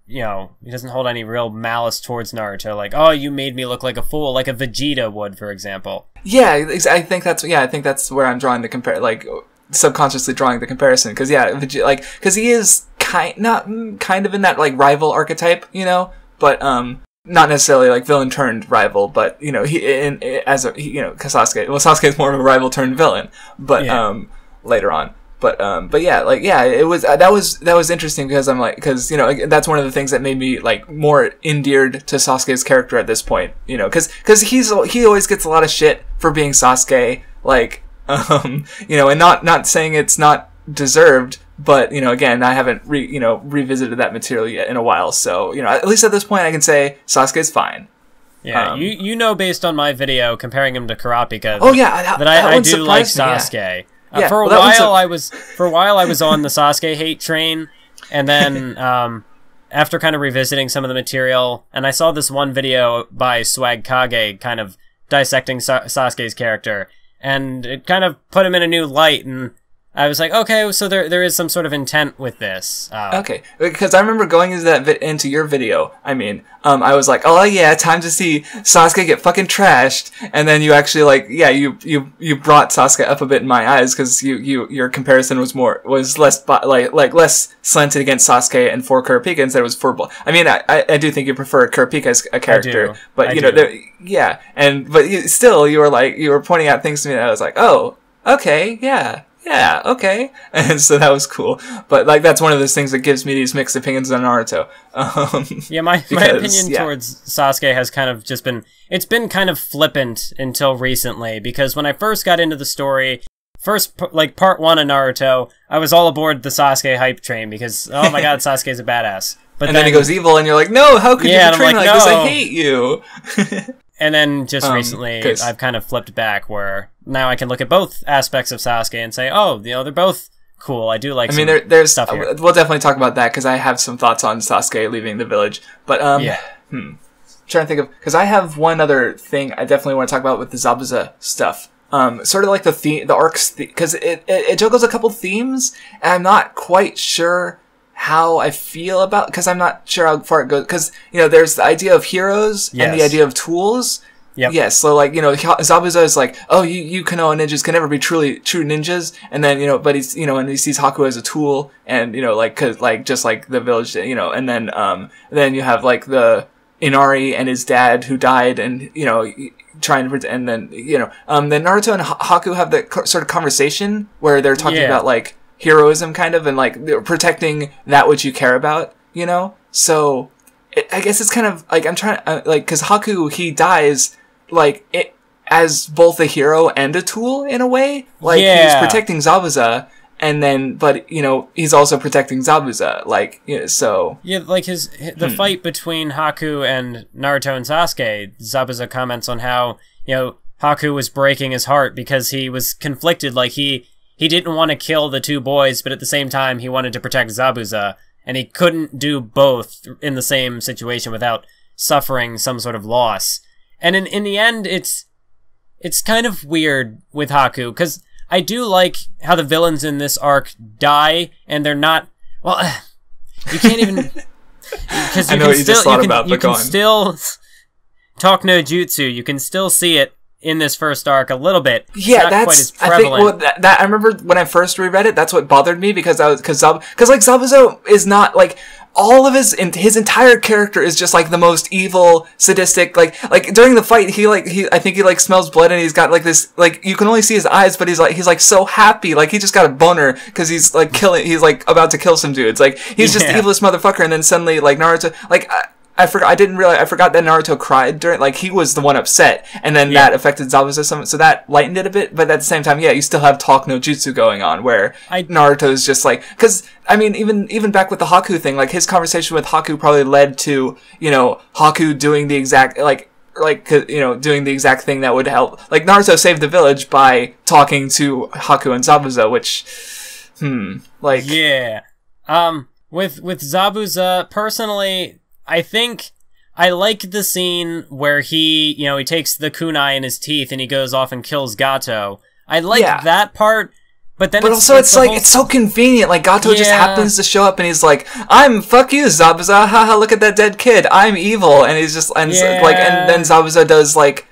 you know, he doesn't hold any real malice towards Naruto, like, oh, you made me look like a fool, like a Vegeta would, for example. Yeah, I think that's where I'm drawing the like subconsciously drawing the comparison, because because he is kind of in that like rival archetype, you know, but not necessarily like villain turned rival, but you know, Sasuke is more of a rival turned villain, but later on. But yeah, like, yeah, it was, that was interesting because I'm like, because, you know, that's one of the things that made me, like, more endeared to Sasuke's character at this point, you know, because he always gets a lot of shit for being Sasuke, like, you know, and not saying it's not deserved, but, you know, again, I haven't, revisited that material yet in a while, so, you know, at least at this point I can say Sasuke's fine. Yeah, you know, based on my video comparing him to Kurapika, that I do like Sasuke. Yeah. For a while I was on the Sasuke hate train, and then after kind of revisiting some of the material, and I saw this one video by Swag Kage kind of dissecting Sasuke's character, and it kind of put him in a new light, and I was like, okay, so there is some sort of intent with this. Okay, because I remember going into your video. I mean, I was like, oh yeah, time to see Sasuke get fucking trashed, and then you actually you brought Sasuke up a bit in my eyes because your comparison was less less slanted against Sasuke and for Kurapika instead it was for. I mean, I do think you prefer Kurapika as a character, but you know, but you were pointing out things to me that I was like, oh, okay, yeah, okay. And so that was cool. But, like, that's one of those things that gives me these mixed opinions on Naruto. My opinion towards Sasuke has kind of just been... It's been kind of flippant until recently, because when I first got into the story, part one of Naruto, I was all aboard the Sasuke hype train, because, oh my god, Sasuke's a badass. But then he goes evil, and you're like, no, how could you portray me like this? I hate you. And then just recently, I've kind of flipped back where now I can look at both aspects of Sasuke and say, oh, you know, they're both cool. I do like there's stuff here. We'll definitely talk about that because I have some thoughts on Sasuke leaving the village. But, trying to think of, because I have one other thing I definitely want to talk about with the Zabuza stuff. Sort of like the arcs, because it juggles a couple themes, and I'm not quite sure how I feel about, because I'm not sure how far it goes, because, you know, there's the idea of heroes and the idea of tools. Yep. Yes, so, like, you know, Zabuza is like, oh, you Konoha ninjas can never be true ninjas, and then, you know, but he's, you know, and he sees Haku as a tool, and, you know, like, cause, like, just like the village, you know, and then you have, like, the Inari and his dad who died, and, you know, trying to, and then, you know, then Naruto and Haku have that sort of conversation where they're talking about, like, heroism, kind of, and, like, protecting that which you care about, you know? So, I guess it's kind of, like, I'm trying, like, cause Haku, he dies, like, it, as both a hero and a tool, in a way. Like, he's protecting Zabuza, and then, but, you know, he's also protecting Zabuza, like, you know, so... Yeah, like, the fight between Haku and Naruto and Sasuke, Zabuza comments on how, you know, Haku was breaking his heart because he was conflicted, like, he didn't want to kill the two boys, but at the same time, he wanted to protect Zabuza, and he couldn't do both in the same situation without suffering some sort of loss. And in the end, it's kind of weird with Haku, because I do like how the villains in this arc die, and they're not, well, you can't even, because you can still talk no jutsu, you can still see it in this first arc a little bit. Yeah, that's quite as prevalent. I think, well, I remember when I first reread it, that's what bothered me, because like, Zabuza is not, like, all of his entire character is just, like, the most evil, sadistic, like during the fight, I think he smells blood, and he's got, like, this, like, you can only see his eyes, but he's so happy, like, he just got a boner, cause he's, like, about to kill some dudes, like, he's just the evilest motherfucker, and then suddenly, like, Naruto, like, I forgot that Naruto cried during, like, he was the one upset, and then that affected Zabuza some, so that lightened it a bit, but at the same time, you still have talk no jutsu going on, where Naruto's just like, cause, I mean, even back with the Haku thing, like, his conversation with Haku probably led to, you know, Haku doing the exact, you know, doing the exact thing that would help, like, Naruto saved the village by talking to Haku and Zabuza, which, like... Yeah. With Zabuza, personally... I think I like the scene where he takes the kunai in his teeth and he goes off and kills Gato. I like that part, but then it's so convenient. Like, Gato just happens to show up and he's like, fuck you, Zabuza, haha, look at that dead kid, I'm evil, and he's just, and then Zabuza does, like,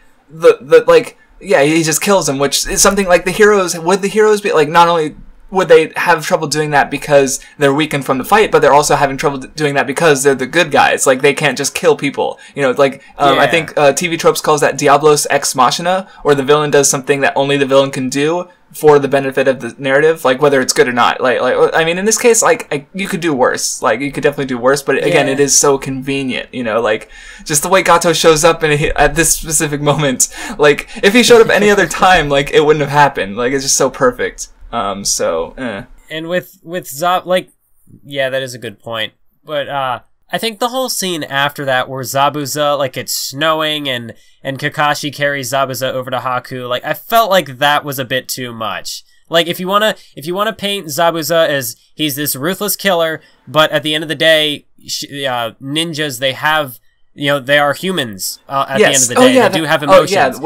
he just kills him, which is something, like, would the heroes be, like, not only would they have trouble doing that because they're weakened from the fight, but they're also having trouble doing that because they're the good guys. Like, they can't just kill people. You know, like, I think TV Tropes calls that Diablos Ex Machina, where the villain does something that only the villain can do for the benefit of the narrative, like, whether it's good or not. Like I mean, in this case, like, you could do worse. Like, you could definitely do worse, but again, it is so convenient, you know, like, just the way Gato shows up at this specific moment. Like, if he showed up any other time, like, it wouldn't have happened. Like, it's just so perfect. And with Zab, like, yeah, that is a good point. But, I think the whole scene after that where Zabuza, like, it's snowing and Kakashi carries Zabuza over to Haku, like, I felt like that was a bit too much. Like, if you wanna paint Zabuza as he's this ruthless killer, but at the end of the day, ninjas, they have, they are humans, at the end of the day. They do have emotions.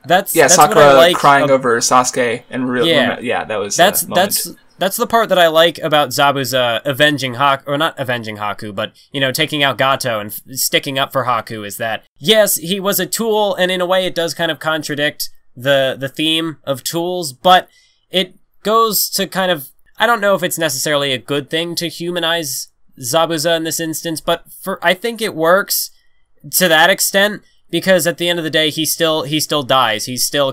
That's Sakura what I like crying over Sasuke and that was that's the part that I like about Zabuza avenging Haku, or not avenging Haku, but taking out Gato and sticking up for Haku, is that yes, he was a tool, and in a way it does kind of contradict the theme of tools, but it goes to kind of, I don't know if it's necessarily a good thing to humanize Zabuza in this instance, but I think it works to that extent. Because at the end of the day, he still dies. He's still,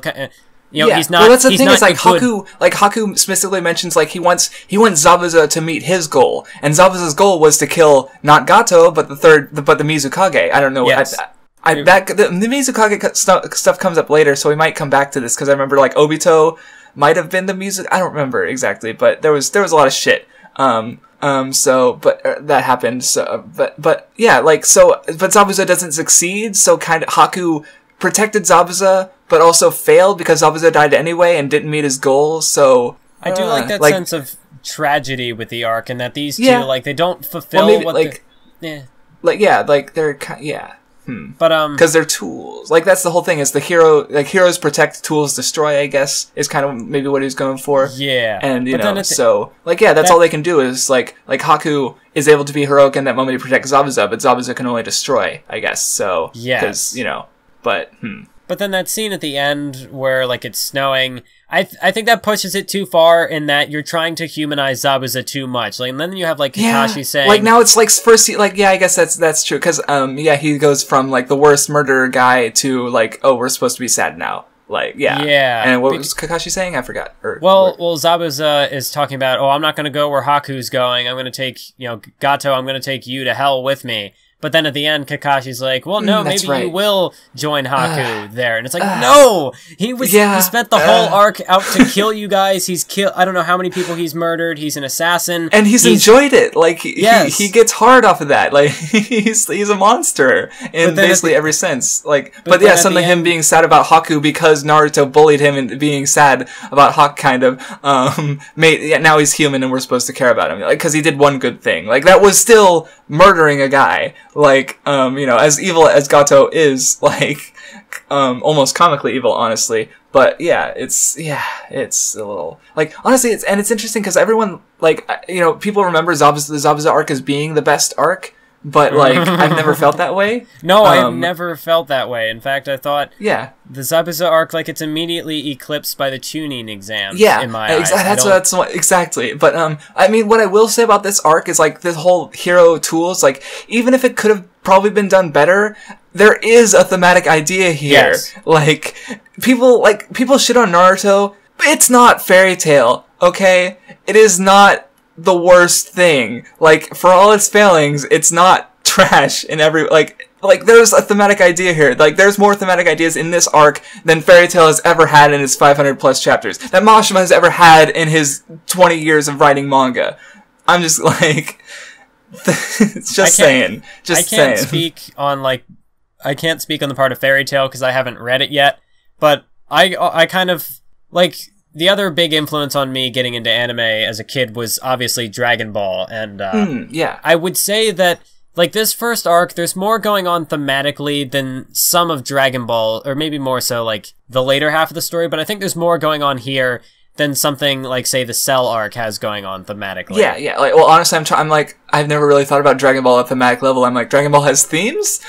he's not. Well, that's the thing. Is like Haku specifically mentions, like, he wants Zabuza to meet his goal, and Zabuza's goal was to kill not Gato, but the Mizukage. I don't know. Yes. The Mizukage stuff comes up later, so we might come back to this, because I remember, like, Obito might have been the Mizukage. I don't remember exactly, but there was a lot of shit. That happened, but Zabuza doesn't succeed, so kind of Haku protected Zabuza, but also failed because Zabuza died anyway and didn't meet his goal, so... I do like that sense of tragedy with the arc, and that these two, like, they don't fulfill But because they're tools. Like that's the whole thing. Is the hero like heroes protect, tools destroy? I guess is kind of maybe what he's going for. Yeah, and you know, so like that's all they can do is like Haku is able to be heroic in that moment to protect Zabuza, but Zabuza can only destroy. I guess so. Yeah, because you know, but. But then that scene at the end where, like, it's snowing, I think that pushes it too far in that you're trying to humanize Zabuza too much. Like, and then you have, like, Kakashi saying... Like, now it's, like, first, like, I guess that's true. Because, he goes from, like, the worst murderer guy to, like, oh, we're supposed to be sad now. Like, Yeah. And what was Kakashi saying? I forgot. Well, Zabuza is talking about, I'm not going to go where Haku's going. I'm going to take, Gato, I'm going to take you to hell with me. But then at the end, Kakashi's like, well, no, maybe you will join Haku there. And it's like, no! He spent the whole arc out to kill you guys. He's killed, I don't know how many people he's murdered. He's an assassin. And he's enjoyed it. Like, he gets hard off of that. Like, he's a monster in basically every sense. Like, but suddenly him being sad about Haku because Naruto bullied him and being sad about Haku kind of, now he's human and we're supposed to care about him. Like, cause he did one good thing. Like, that was still murdering a guy. Like, as evil as Gato is, like, almost comically evil, honestly. But, it's a little, like, honestly, it's interesting because everyone, like, people remember the Zabuza arc as being the best arc, but, like, I've never felt that way. No, I've never felt that way. In fact, I thought the Zabuza arc, like, it's immediately eclipsed by the Chunin exam. Yeah, in my eyes. That's what, exactly. But, I mean, what I will say about this arc is, like, this whole hero tools, like, even if it could have probably been done better, there is a thematic idea here. Yes. Like, people shit on Naruto, but it's not Fairy Tail, okay? It is not the worst thing. Like, for all its failings, it's not trash in every, like there's a thematic idea here. Like, there's more thematic ideas in this arc than Fairy Tail has ever had in its 500 plus chapters. That Mashima has ever had in his 20 years of writing manga. I'm just like, saying. I can't speak on the part of Fairy Tail because I haven't read it yet, but I kind of, like, the other big influence on me getting into anime as a kid was obviously Dragon Ball, and I would say that, like, this first arc, there's more going on thematically than some of Dragon Ball, or maybe more so, like, the later half of the story, but I think there's more going on here than something like, say, the Cell arc has going on thematically. Yeah. Like, well, honestly, I'm like, I've never really thought about Dragon Ball at thematic level. I'm like, Dragon Ball has themes?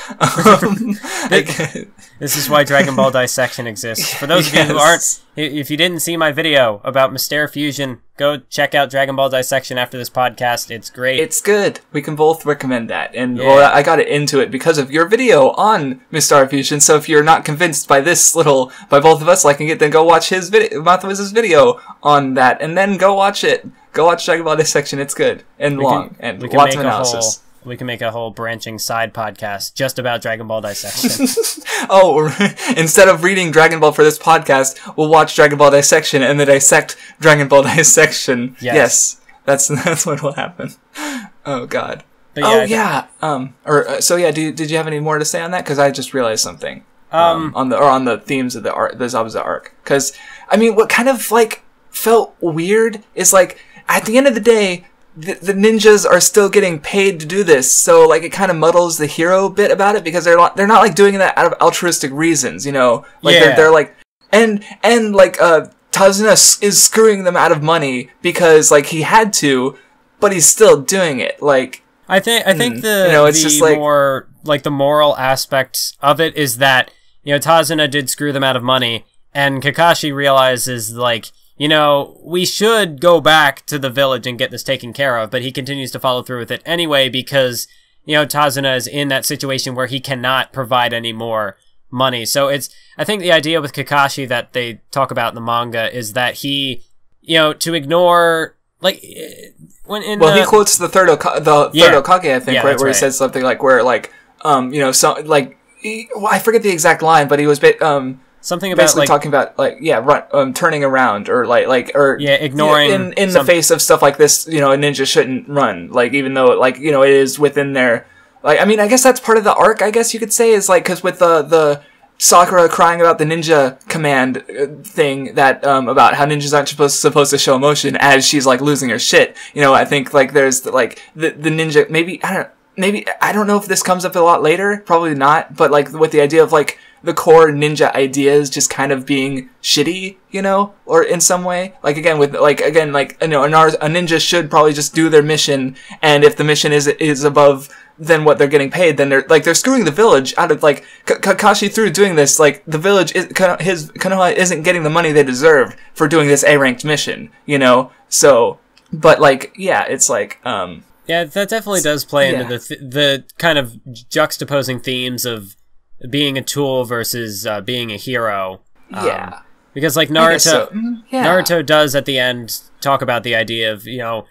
This is why Dragon Ball Dissection exists. For those of you who aren't, if you didn't see my video about Mystere Fusion, go check out Dragon Ball Dissection after this podcast. It's great. It's good. We can both recommend that. And, well, I got into it because of your video on Mystere Fusion, so if you're not convinced by by both of us liking it, then go watch his video, Mathawiz's video on that, and then go watch it. Go watch Dragon Ball Dissection. It's good. And long. And lots of analysis. We can make a whole branching side podcast just about Dragon Ball Dissection. Instead of reading Dragon Ball for this podcast, we'll watch Dragon Ball Dissection and then dissect Dragon Ball Dissection. Yes. That's what will happen. Oh, God. Did you have any more to say on that? Because I just realized something. On the themes of the Zabuza arc. Because, I mean, what kind of, like, felt weird is, like, at the end of the day, the ninjas are still getting paid to do this, so, like, it kind of muddles the hero bit about it, because they're not like doing that out of altruistic reasons, you know? Like, they're like, and Tazuna is screwing them out of money because, like, he had to, but he's still doing it, like... I think it's just like, more, like, the moral aspect of it is that, Tazuna did screw them out of money, and Kakashi realizes, like, we should go back to the village and get this taken care of, but he continues to follow through with it anyway because, Tazuna is in that situation where he cannot provide any more money. So I think the idea with Kakashi that they talk about in the manga is that he, to ignore, like, he quotes the third Hokage, I think, right? Where he says something like, where, like, I forget the exact line, but he was, something about, basically, like, talking about, like, turning around, or ignoring in the face of stuff like this. A ninja shouldn't run, like, even though, like, it is within their, like, I mean, I guess that's part of the arc, I guess you could say, is, like, because with the Sakura crying about the ninja command thing, that about how ninjas aren't supposed to show emotion as she's, like, losing her shit. I think, like, there's, like, the ninja, maybe, I don't know. maybe, I don't know if this comes up a lot later, probably not, but like with the idea of like the core ninja ideas just kind of being shitty, you know, or in some way, like again with like again like you know a ninja should probably just do their mission, and if the mission is above than what they're getting paid, then they're screwing the village out of like Kakashi through doing this. Like the village Konoha isn't getting the money they deserve for doing this A-ranked mission, you know. So, but like yeah, it's like yeah, that definitely does play into the kind of juxtaposing themes of being a tool versus being a hero. Yeah. Because like Naruto does at the end talk about the idea of, you know,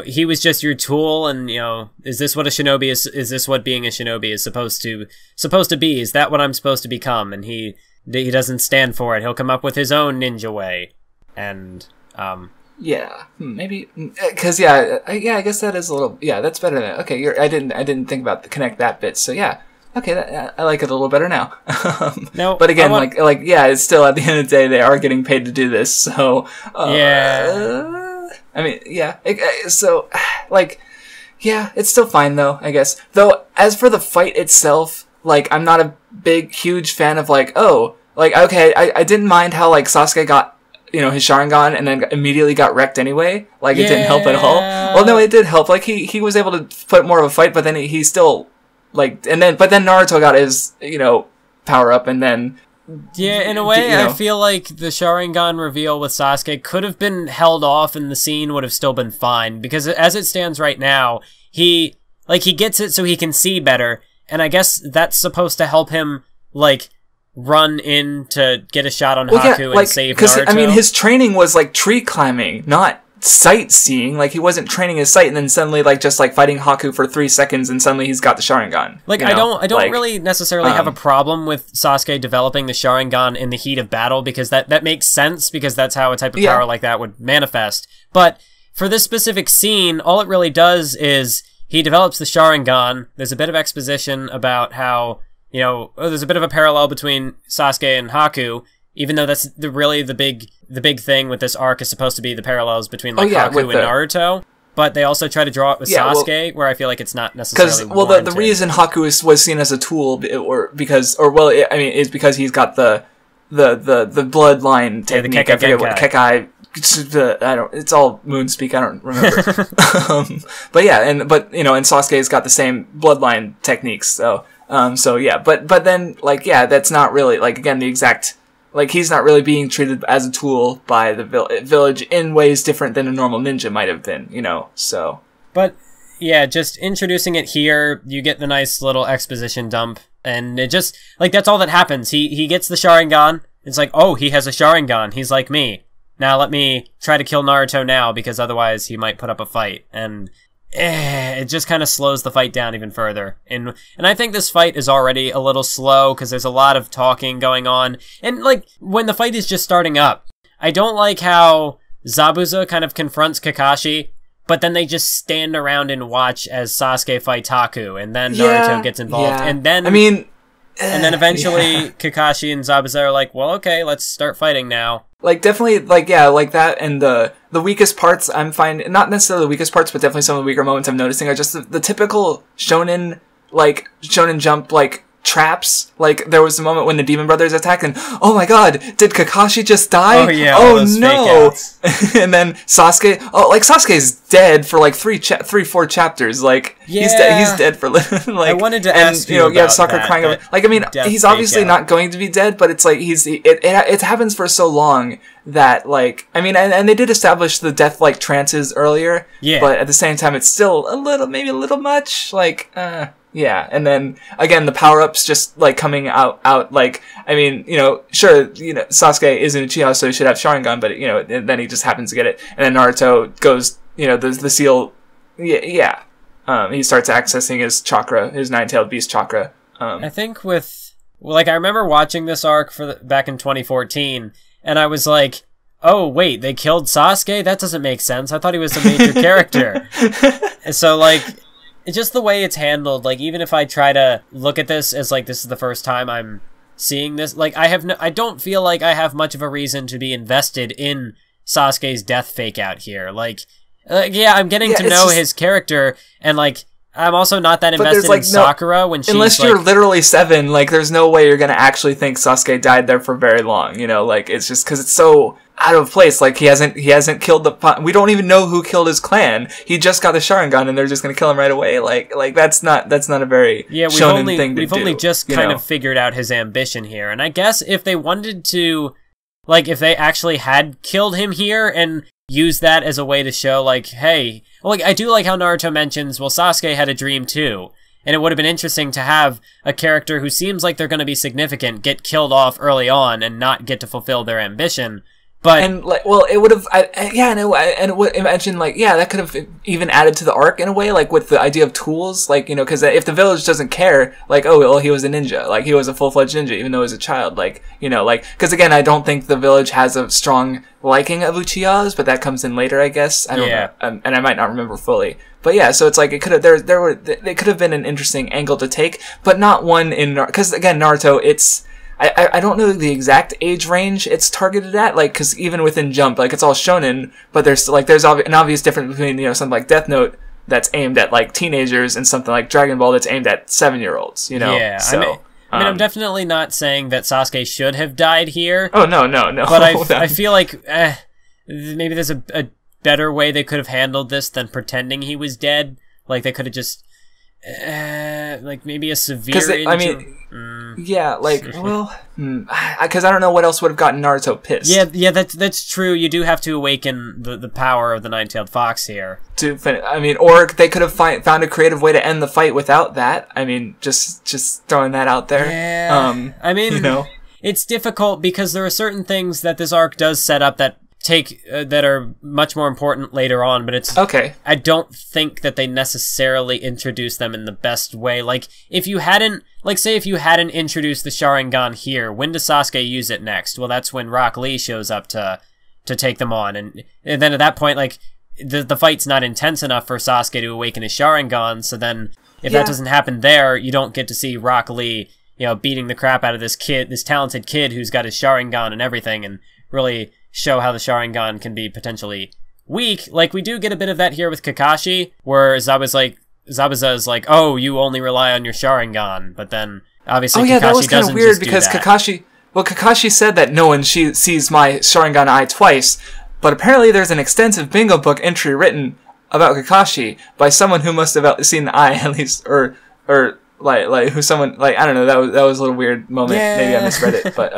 he was just your tool, and, you know, is this what a shinobi is this what being a shinobi is supposed to be? Is that what I'm supposed to become? And he doesn't stand for it. He'll come up with his own ninja way. And yeah, maybe because I guess that is a little that's better than okay. I didn't think about connect that bit. So yeah, okay, I like it a little better now. No, but again, like it's still at the end of the day they are getting paid to do this. So I mean so like it's still fine though, I guess. Though as for the fight itself, like I'm not a huge fan of like okay, I didn't mind how like Sasuke got, you know, his Sharingan and then immediately got wrecked anyway. Like, it didn't help at all. Well, no, it did help. Like, he was able to put more of a fight, but then he still, like, but then Naruto got his, you know, power up, and then... Yeah, in a way, I feel like the Sharingan reveal with Sasuke could have been held off and the scene would have still been fine, because as it stands right now, he gets it so he can see better, and I guess that's supposed to help him, like... run in to get a shot on Haku and save Naruto. I mean, his training was like tree climbing, not sightseeing. Like, he wasn't training his sight and then suddenly like just like fighting Haku for 3 seconds and suddenly he's got the Sharingan. Like, I don't really necessarily have a problem with Sasuke developing the Sharingan in the heat of battle, because that makes sense, because that's how a type of power like that would manifest. But for this specific scene, all it really does is he develops the Sharingan. There's a bit of exposition about how, you know, there's a bit of a parallel between Sasuke and Haku, even though that's really the big thing with this arc is supposed to be the parallels between like Haku and Naruto. But they also try to draw it with Sasuke, where I feel like it's not necessarily warranted. The reason Haku was seen as a tool, is because he's got the bloodline technique. The I forget what Kekai. It's all moon speak. I don't remember. But Sasuke's got the same bloodline techniques. So. But then, like, that's not really, like, again, the exact, like, he's not really being treated as a tool by the village in ways different than a normal ninja might have been, you know, so. But, yeah, just introducing it here, you get the nice little exposition dump, and it just, like, that's all that happens. He gets the Sharingan, it's like, oh, he has a Sharingan, he's like me. Now let me try to kill Naruto now, because otherwise he might put up a fight, and... it just kind of slows the fight down even further. And I think this fight is already a little slow because there's a lot of talking going on. And, like, when the fight is just starting up, I don't like how Zabuza kind of confronts Kakashi, but then they just stand around and watch as Sasuke fights Haku, and then Naruto gets involved. And then... and then eventually Kakashi and Zabuza are like, well, okay, let's start fighting now. Like, definitely, like, like that, and the weakest parts I'm finding, not necessarily the weakest parts, but definitely some of the weaker moments I'm noticing are just the typical Shonen Jump, like, traps. Like, there was a moment when the Demon Brothers attacked, and, oh my god, did Kakashi just die? Oh yeah, oh no! And then Sasuke's dead for, like, 3-4 chapters, like, he's dead for, like, I wanted to ask you about Sakura that, crying over, like, I mean, he's obviously not going to be dead, but it's like, it happens for so long that, like, I mean, and they did establish the death, like, trances earlier, but at the same time, it's still maybe a little much, like, yeah, and then, again, the power-ups just, like, coming out, like, I mean, you know, sure, you know, Sasuke isn't Uchiha, so he should have Sharingan, but, you know, and then he just happens to get it, and then Naruto goes, you know, the seal, he starts accessing his chakra, his nine-tailed beast chakra. I think I remember watching this arc back in 2014, and I was like, oh, wait, they killed Sasuke? That doesn't make sense. I thought he was a major character. And so, like... It's just the way it's handled, like, even if I try to look at this as, like, this is the first time I'm seeing this, like, I don't feel like I have much of a reason to be invested in Sasuke's death fake out here. Like yeah, I'm getting to know his character, and, like, I'm also not that But there's, invested like, in Sakura when she's unless you're literally 7, like, there's no way you're gonna actually think Sasuke died there for very long, you know, like, it's just because it's so out of place. Like, he hasn't killed we don't even know who killed his clan. He just got the Sharingan and they're just gonna kill him right away. Like that's not a very shonen thing to do. We've only just kind of figured out his ambition here, and I guess if they wanted to, like, if they actually had killed him here and use that as a way to show, like, hey, like, I do like how Naruto mentions, well, Sasuke had a dream too, and it would have been interesting to have a character who seems like they're going to be significant get killed off early on and not get to fulfill their ambition. But and like, well, it would have, and it would imagine, like, yeah, that could have even added to the arc in a way, like with the idea of tools, like, you know, because if the village doesn't care, like, oh, well, he was a ninja, like, he was a full-fledged ninja, even though he was a child, like, you know, like, because again, I don't think the village has a strong liking of Uchihas, but that comes in later, I guess. I don't know, and I might not remember fully, but yeah, so it's like it could have they could have been an interesting angle to take, but not one in, because again, Naruto, it's. I don't know the exact age range it's targeted at, like, because even within Jump, like, it's all shonen, but there's an obvious difference between, you know, something like Death Note that's aimed at, like, teenagers and something like Dragon Ball that's aimed at 7years, you know? Yeah, so, I mean, I'm definitely not saying that Sasuke should have died here. Oh, no. But I feel like maybe there's a better way they could have handled this than pretending he was dead. Like, they could have just... like maybe a severe injury. Yeah, like, well, because I don't know what else would have gotten Naruto pissed. Yeah, that's true. You do have to awaken the power of the nine-tailed fox here. I mean, or they could have found a creative way to end the fight without that. I mean, just throwing that out there. Yeah. I mean, you know, it's difficult because there are certain things that this arc does set up that that are much more important later on, but it's okay. I don't think that they necessarily introduce them in the best way. Like, if you hadn't introduced the Sharingan here, when does Sasuke use it next? Well, that's when Rock Lee shows up to take them on, and then at that point, like, the fight's not intense enough for Sasuke to awaken his Sharingan, so then if that doesn't happen there, you don't get to see Rock Lee, you know, beating the crap out of this talented kid who's got his Sharingan and everything, and really show how the Sharingan can be potentially weak. Like, we do get a bit of that here with Kakashi, where Zabuza is like, oh, you only rely on your Sharingan, but then obviously Kakashi that was kind of weird because Kakashi said that no one sees my Sharingan eye twice, but apparently there's an extensive bingo book entry written about Kakashi by someone who must have seen the eye at least, or like who someone, like, I don't know, that was a little weird moment. Yeah. Maybe I misread it, but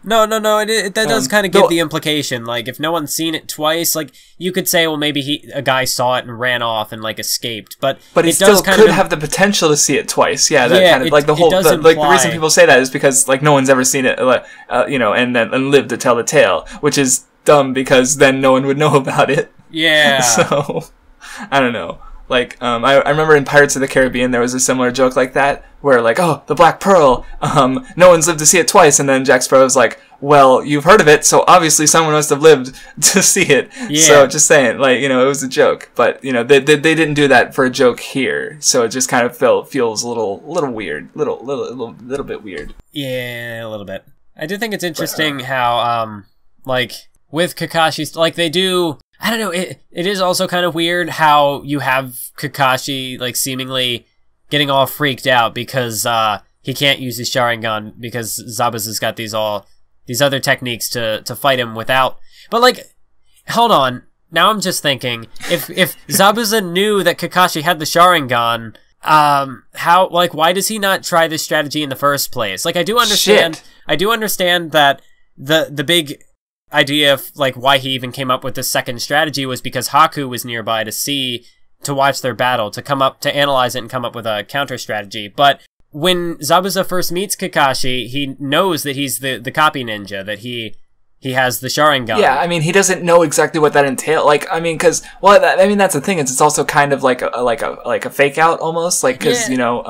No, that does kind of give the implication, like, if no one's seen it twice, like, you could say, well, maybe a guy saw it and ran off and, like, escaped, but he still could have the potential to see it twice. Yeah, that kind of, like, the whole, like, the reason people say that is because, like, no one's ever seen it, you know, and lived to tell the tale, which is dumb because then no one would know about it. Yeah. So, I don't know. Like, I remember in Pirates of the Caribbean there was a similar joke like that, where, like, oh, the Black Pearl, no one's lived to see it twice, and then Jack Sparrow's like, well, you've heard of it, so obviously someone must have lived to see it. Yeah. So, just saying, like, you know, it was a joke, but, you know, they didn't do that for a joke here, so it just kind of feels a little weird, little bit weird. Yeah, a little bit. I do think it's interesting how, like, with Kakashi's, like, they do... I don't know, it is also kind of weird how you have Kakashi, like, seemingly getting all freaked out because he can't use his Sharingan because Zabuza's got these other techniques to fight him without. But, like, hold on, now I'm just thinking, if Zabuza knew that Kakashi had the Sharingan, how, like, why does he not try this strategy in the first place? Like, I do understand that the big idea of, like, why he even came up with this second strategy was because Haku was nearby to watch their battle, to analyze it and come up with a counter strategy. But when Zabuza first meets Kakashi, he knows that he's the copy ninja, that he has the Sharingan. Yeah, I mean, he doesn't know exactly what that entails. Like, I mean, because, well, that's the thing. It's also kind of like a fake out almost, like, because, you know,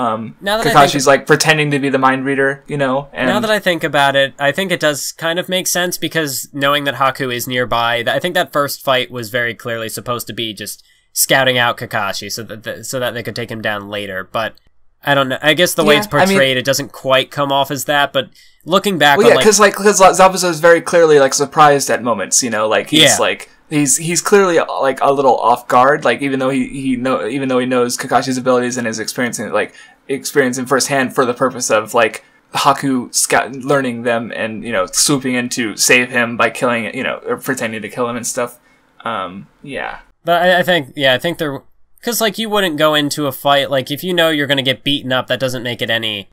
Kakashi's like pretending to be the mind reader, you know. And now that I think about it, I think it does kind of make sense because knowing that Haku is nearby, I think that first fight was very clearly supposed to be just scouting out Kakashi so that they could take him down later. But I don't know. I guess the way it's portrayed, it doesn't quite come off as that. But looking back, because Zabuza is very clearly, like, surprised at moments. You know, like, he's like, he's clearly like a little off guard. Like even though he knows Kakashi's abilities and is experiencing firsthand for the purpose of like Haku learning them and swooping in to save him by killing or pretending to kill him and stuff. Yeah. But I think they're because like you wouldn't go into a fight like if you know you're gonna get beaten up. That doesn't make it any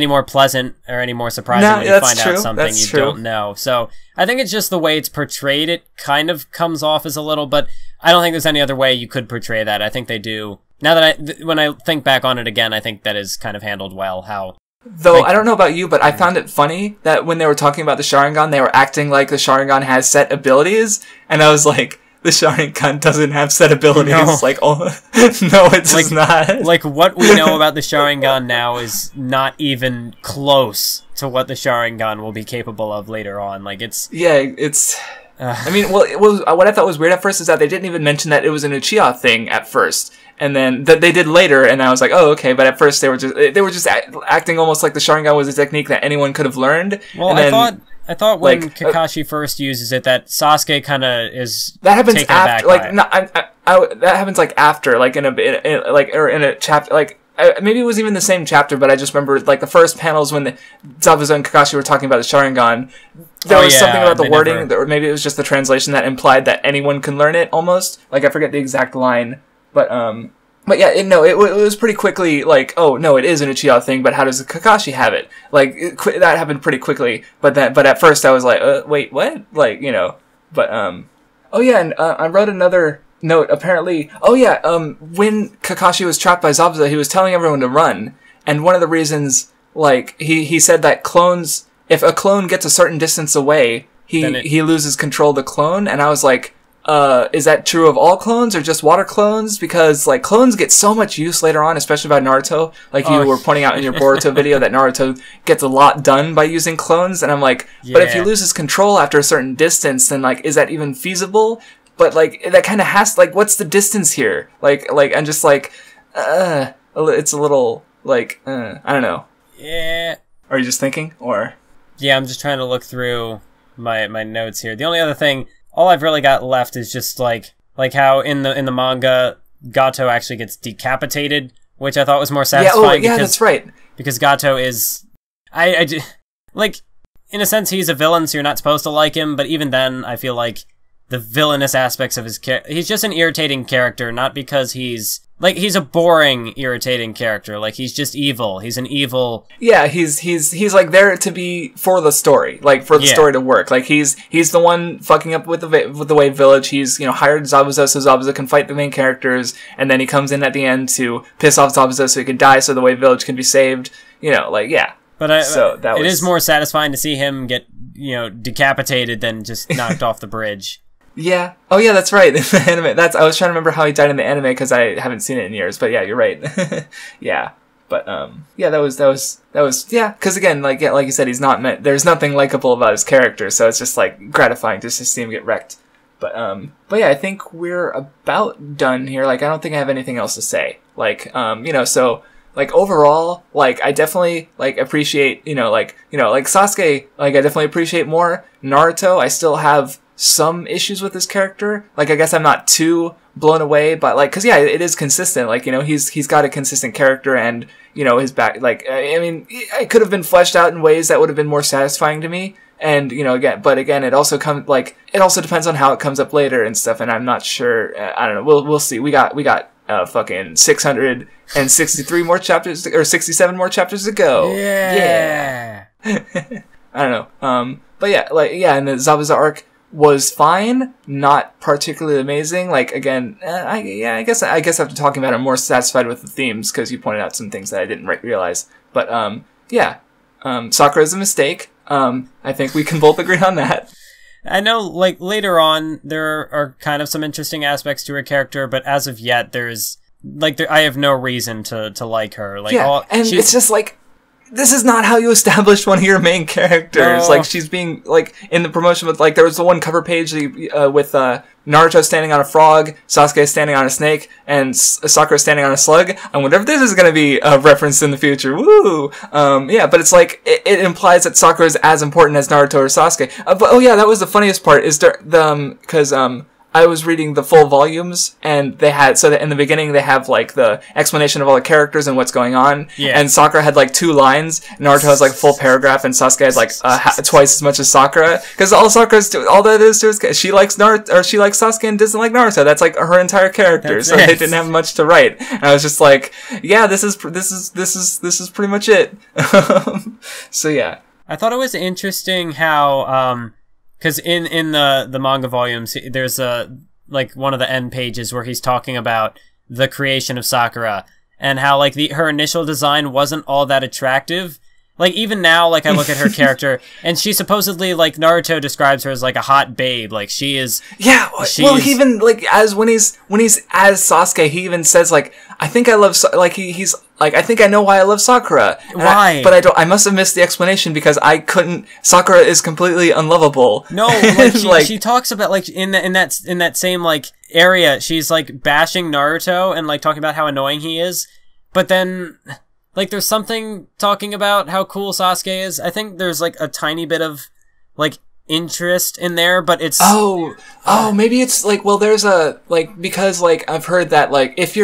more pleasant or any more surprising when you find out something you don't know. So I think it's just the way it's portrayed. It kind of comes off as a little, but I don't think there's any other way you could portray that. I think they do. Now that when I think back on it again, I think that is kind of handled well. Though I don't know about you, but I found it funny that when they were talking about the Sharingan, they were acting like the Sharingan has set abilities, and I was like, the Sharingan doesn't have set abilities. No. Like, oh, no, it does not. Like, what we know about the Sharingan now is not even close to what the Sharingan will be capable of later on. Like, it's... Yeah, it's... I mean, well, what I thought was weird at first is that they didn't even mention that it was an Uchiha thing at first. And then that they did later, and I was like, "Oh, okay." But at first, they were just acting almost like the Sharingan was a technique that anyone could have learned. Well, and I thought when Kakashi first uses it, that Sasuke kind of is that happens after. Like, no, that happens like after, like in a chapter, like maybe it was even the same chapter. But I just remember like the first panels when Zabuza and Kakashi were talking about the Sharingan. There was something about the wording, or maybe it was just the translation that implied that anyone can learn it. Almost like I forget the exact line. But yeah, it was pretty quickly like, oh no, it is an Uchiha thing, but how does Kakashi have it? Like that happened pretty quickly. But at first I was like, wait, what? Like but oh yeah, and I wrote another note. Apparently, when Kakashi was trapped by Zabuza, he was telling everyone to run, and one of the reasons, like he said that clones, if a clone gets a certain distance away, he loses control of the clone, and I was like. Is that true of all clones or just water clones? Because like clones get so much use later on, especially by Naruto. Like you were pointing out in your Boruto video that Naruto gets a lot done by using clones, and I'm like, but if he loses control after a certain distance, then like, is that even feasible? But like, that kind of has like, what's the distance here? Like I'm just like, it's a little like, I don't know. Yeah. Are you just thinking, or? Yeah, I'm just trying to look through my notes here. The only other thing. All I've really got left is just like how in the manga Gato actually gets decapitated, which I thought was more satisfying. Yeah, that's right. Because Gato is, like in a sense he's a villain, so you're not supposed to like him. But even then, I feel like the villainous aspects of his character, he's just an irritating character, not because he's a boring, irritating character. Like he's just evil. He's an evil. Yeah, he's like there to be for the story, like for the story to work. Like he's the one fucking up with the Wave Village. He's hired Zabuza so Zabuza can fight the main characters, and then he comes in at the end to piss off Zabuza so he can die, so the Wave Village can be saved. But it is more satisfying to see him get decapitated than just knocked off the bridge. Yeah. Oh, yeah, that's right. In the anime. I was trying to remember how he died in the anime because I haven't seen it in years. But yeah, you're right. Yeah. But yeah, that was yeah. Because again, like you said, he's not meant. There's nothing likable about his character, so it's just like gratifying just to see him get wrecked. But yeah, I think we're about done here. Like, I don't think I have anything else to say. Like, so. Like, overall, like, I definitely, like, appreciate, like Sasuke, like, I definitely appreciate more. Naruto, I still have some issues with this character. Like, I guess I'm not too blown away, but, like, cause, yeah, it is consistent. Like, he's got a consistent character and, his back, like, I mean, it could have been fleshed out in ways that would have been more satisfying to me. And, again, it also depends on how it comes up later and stuff, and I'm not sure, I don't know, we'll see. We got fucking 663 more chapters, or 67 more chapters to go. Yeah. I don't know. But yeah, and the Zabuza arc was fine, not particularly amazing. Like, again, I guess after talking about it, I'm more satisfied with the themes, because you pointed out some things that I didn't realize. But, yeah. Sakura is a mistake. I think we can both agree on that. I know, like, later on, there are kind of some interesting aspects to her character, but as of yet, I have no reason to like her. Like, it's just like, this is not how you establish one of your main characters. No. Like, she's being, like, in the promotion with, like, there was the one cover page with Naruto standing on a frog, Sasuke standing on a snake, and Sakura standing on a slug. I wonder if this is going to be referenced in the future. Woo! Yeah, but it's like, it implies that Sakura is as important as Naruto or Sasuke. But, oh yeah, that was the funniest part, is because I was reading the full volumes, and they had, so that in the beginning they have, like, the explanation of all the characters and what's going on, and Sakura had, like, 2 lines, Naruto has, like, full paragraph, and Sasuke has, like, twice as much as Sakura, because all that is to is, she likes Naruto, or she likes Sasuke and doesn't like Naruto, that's, like, her entire character, so they didn't have much to write, and I was just like, yeah, this is pretty much it. So yeah. I thought it was interesting how, because in the manga volumes, there's like one of the end pages where he's talking about the creation of Sakura and how like her initial design wasn't all that attractive. Like even now, like I look at her character and she supposedly, like Naruto describes her as like a hot babe. Like she is. Yeah. Well, he even like when he's as Sasuke, he even says like, I think I love he's like, I think I know why I love Sakura. Why? But I don't. I must have missed the explanation because I couldn't. Sakura is completely unlovable. No, like she talks about like in that same like area, she's like bashing Naruto and like talking about how annoying he is. But then, like, there's something talking about how cool Sasuke is. I think there's like a tiny bit of like interest in there, but it's maybe it's like, well, there's a like, because like I've heard that like if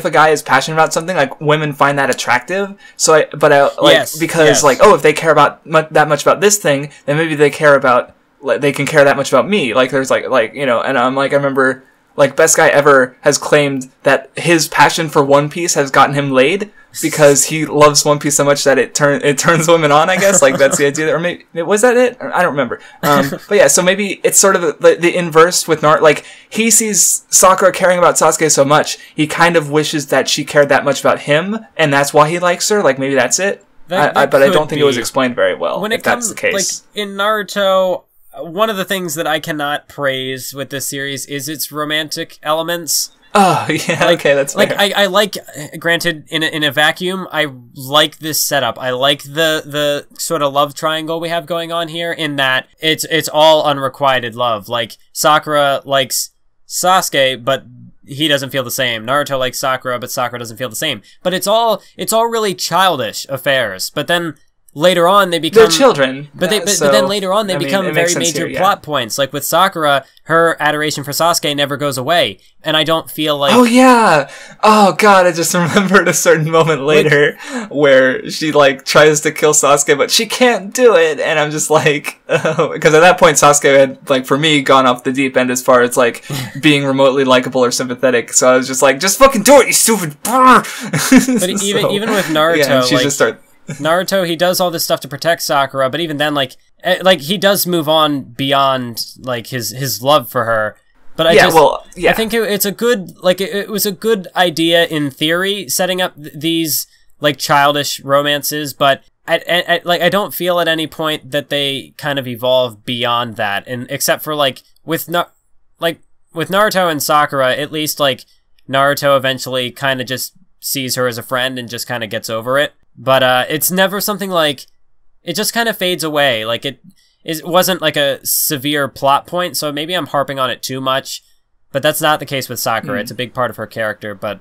a guy is passionate about something, like women find that attractive. So if they care about that much about this thing, then maybe they care about, like, they can care that much about me. Like there's like you know, and I'm like, I remember like Best Guy Ever has claimed that his passion for One Piece has gotten him laid because he loves One Piece so much that it turns women on, I guess. Like that's the idea. Or maybe was that it? I don't remember. But yeah, so maybe it's sort of the inverse with Naruto. Like he sees Sakura caring about Sasuke so much, he kind of wishes that she cared that much about him, and that's why he likes her. Like maybe that's it. But I don't think it was explained very well. When that's the case, like in Naruto, one of the things that I cannot praise with this series is its romantic elements. Oh, yeah, like, okay, that's fair. Like, I like, granted, in a vacuum, I like this setup. I like the sort of love triangle we have going on here in that it's all unrequited love. Like, Sakura likes Sasuke, but he doesn't feel the same. Naruto likes Sakura, but Sakura doesn't feel the same. But it's all really childish affairs. But then later on, they become... They're children. But then later on, they become very major plot points. Like with Sakura, her adoration for Sasuke never goes away. And I don't feel like... Oh, yeah! Oh, God, I just remembered a certain moment later where she, like, tries to kill Sasuke, but she can't do it! And I'm just like... Because at that point, Sasuke had, like, for me, gone off the deep end as far as, like, being remotely likable or sympathetic. So I was just like, just fucking do it, you stupid... But even with Naruto, yeah, she just started... Naruto, he does all this stuff to protect Sakura, but even then, like he does move on beyond, like, his love for her. But I think it's a good, like, it was a good idea in theory, setting up these, like, childish romances, but I don't feel at any point that they kind of evolve beyond that, and except for, like, with Naruto and Sakura, at least, like, Naruto eventually kind of just sees her as a friend and just kind of gets over it. But it's never something like... It just kind of fades away. Like, it wasn't like a severe plot point, so maybe I'm harping on it too much. But that's not the case with Sakura. It's a big part of her character, but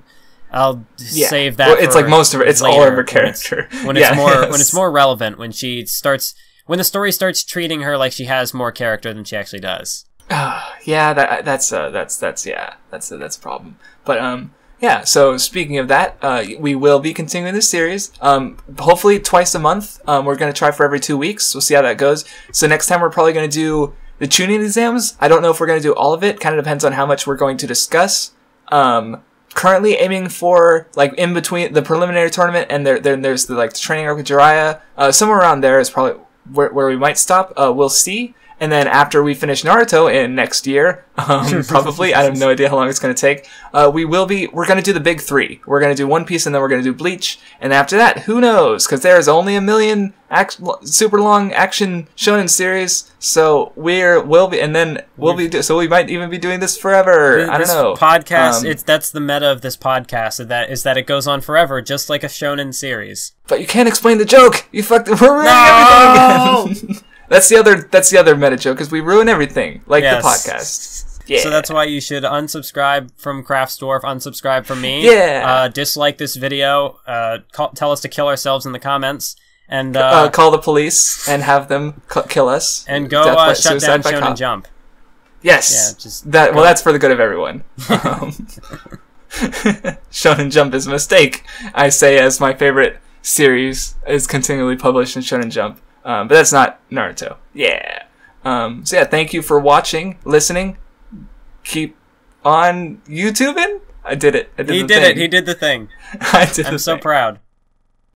I'll save that. Well, it's like most of it. It's all of her character. When it's more relevant, when the story starts treating her like she has more character than she actually does. Yeah, that's a problem. But yeah, so speaking of that, we will be continuing this series, hopefully twice a month. We're going to try for every 2 weeks. We'll see how that goes. So next time we're probably going to do the tuning exams. I don't know if we're going to do all of it. Kind of depends on how much we're going to discuss. Currently aiming for, like, in between the preliminary tournament and then there's the, like, the training arc with Jiraiya. Somewhere around there is probably where we might stop. We'll see. And then after we finish Naruto in next year, probably, I have no idea how long it's going to take, we're going to do the big three. We're going to do One Piece, and then we're going to do Bleach. And after that, who knows? Because there's only a million super long action shonen series. So so we might even be doing this forever. I don't know. Podcast, that's the meta of this podcast, is that it goes on forever, just like a shonen series. But you can't explain the joke. We're ruining everything again. That's the other meta joke, is we ruin everything, like the podcast. Yeah. So that's why you should unsubscribe from Craftsdwarf, unsubscribe from me. Yeah. Dislike this video. Tell us to kill ourselves in the comments, and call the police and have them kill us. And go shut down Shonen Jump. Yes. Yeah, that's for the good of everyone. Shonen Jump is a mistake, I say, as my favorite series is continually published in Shonen Jump. But that's not Naruto. Yeah. So yeah, thank you for watching, listening. Keep on YouTubing. I did it. He did it. He did the thing. I did. I'm so proud.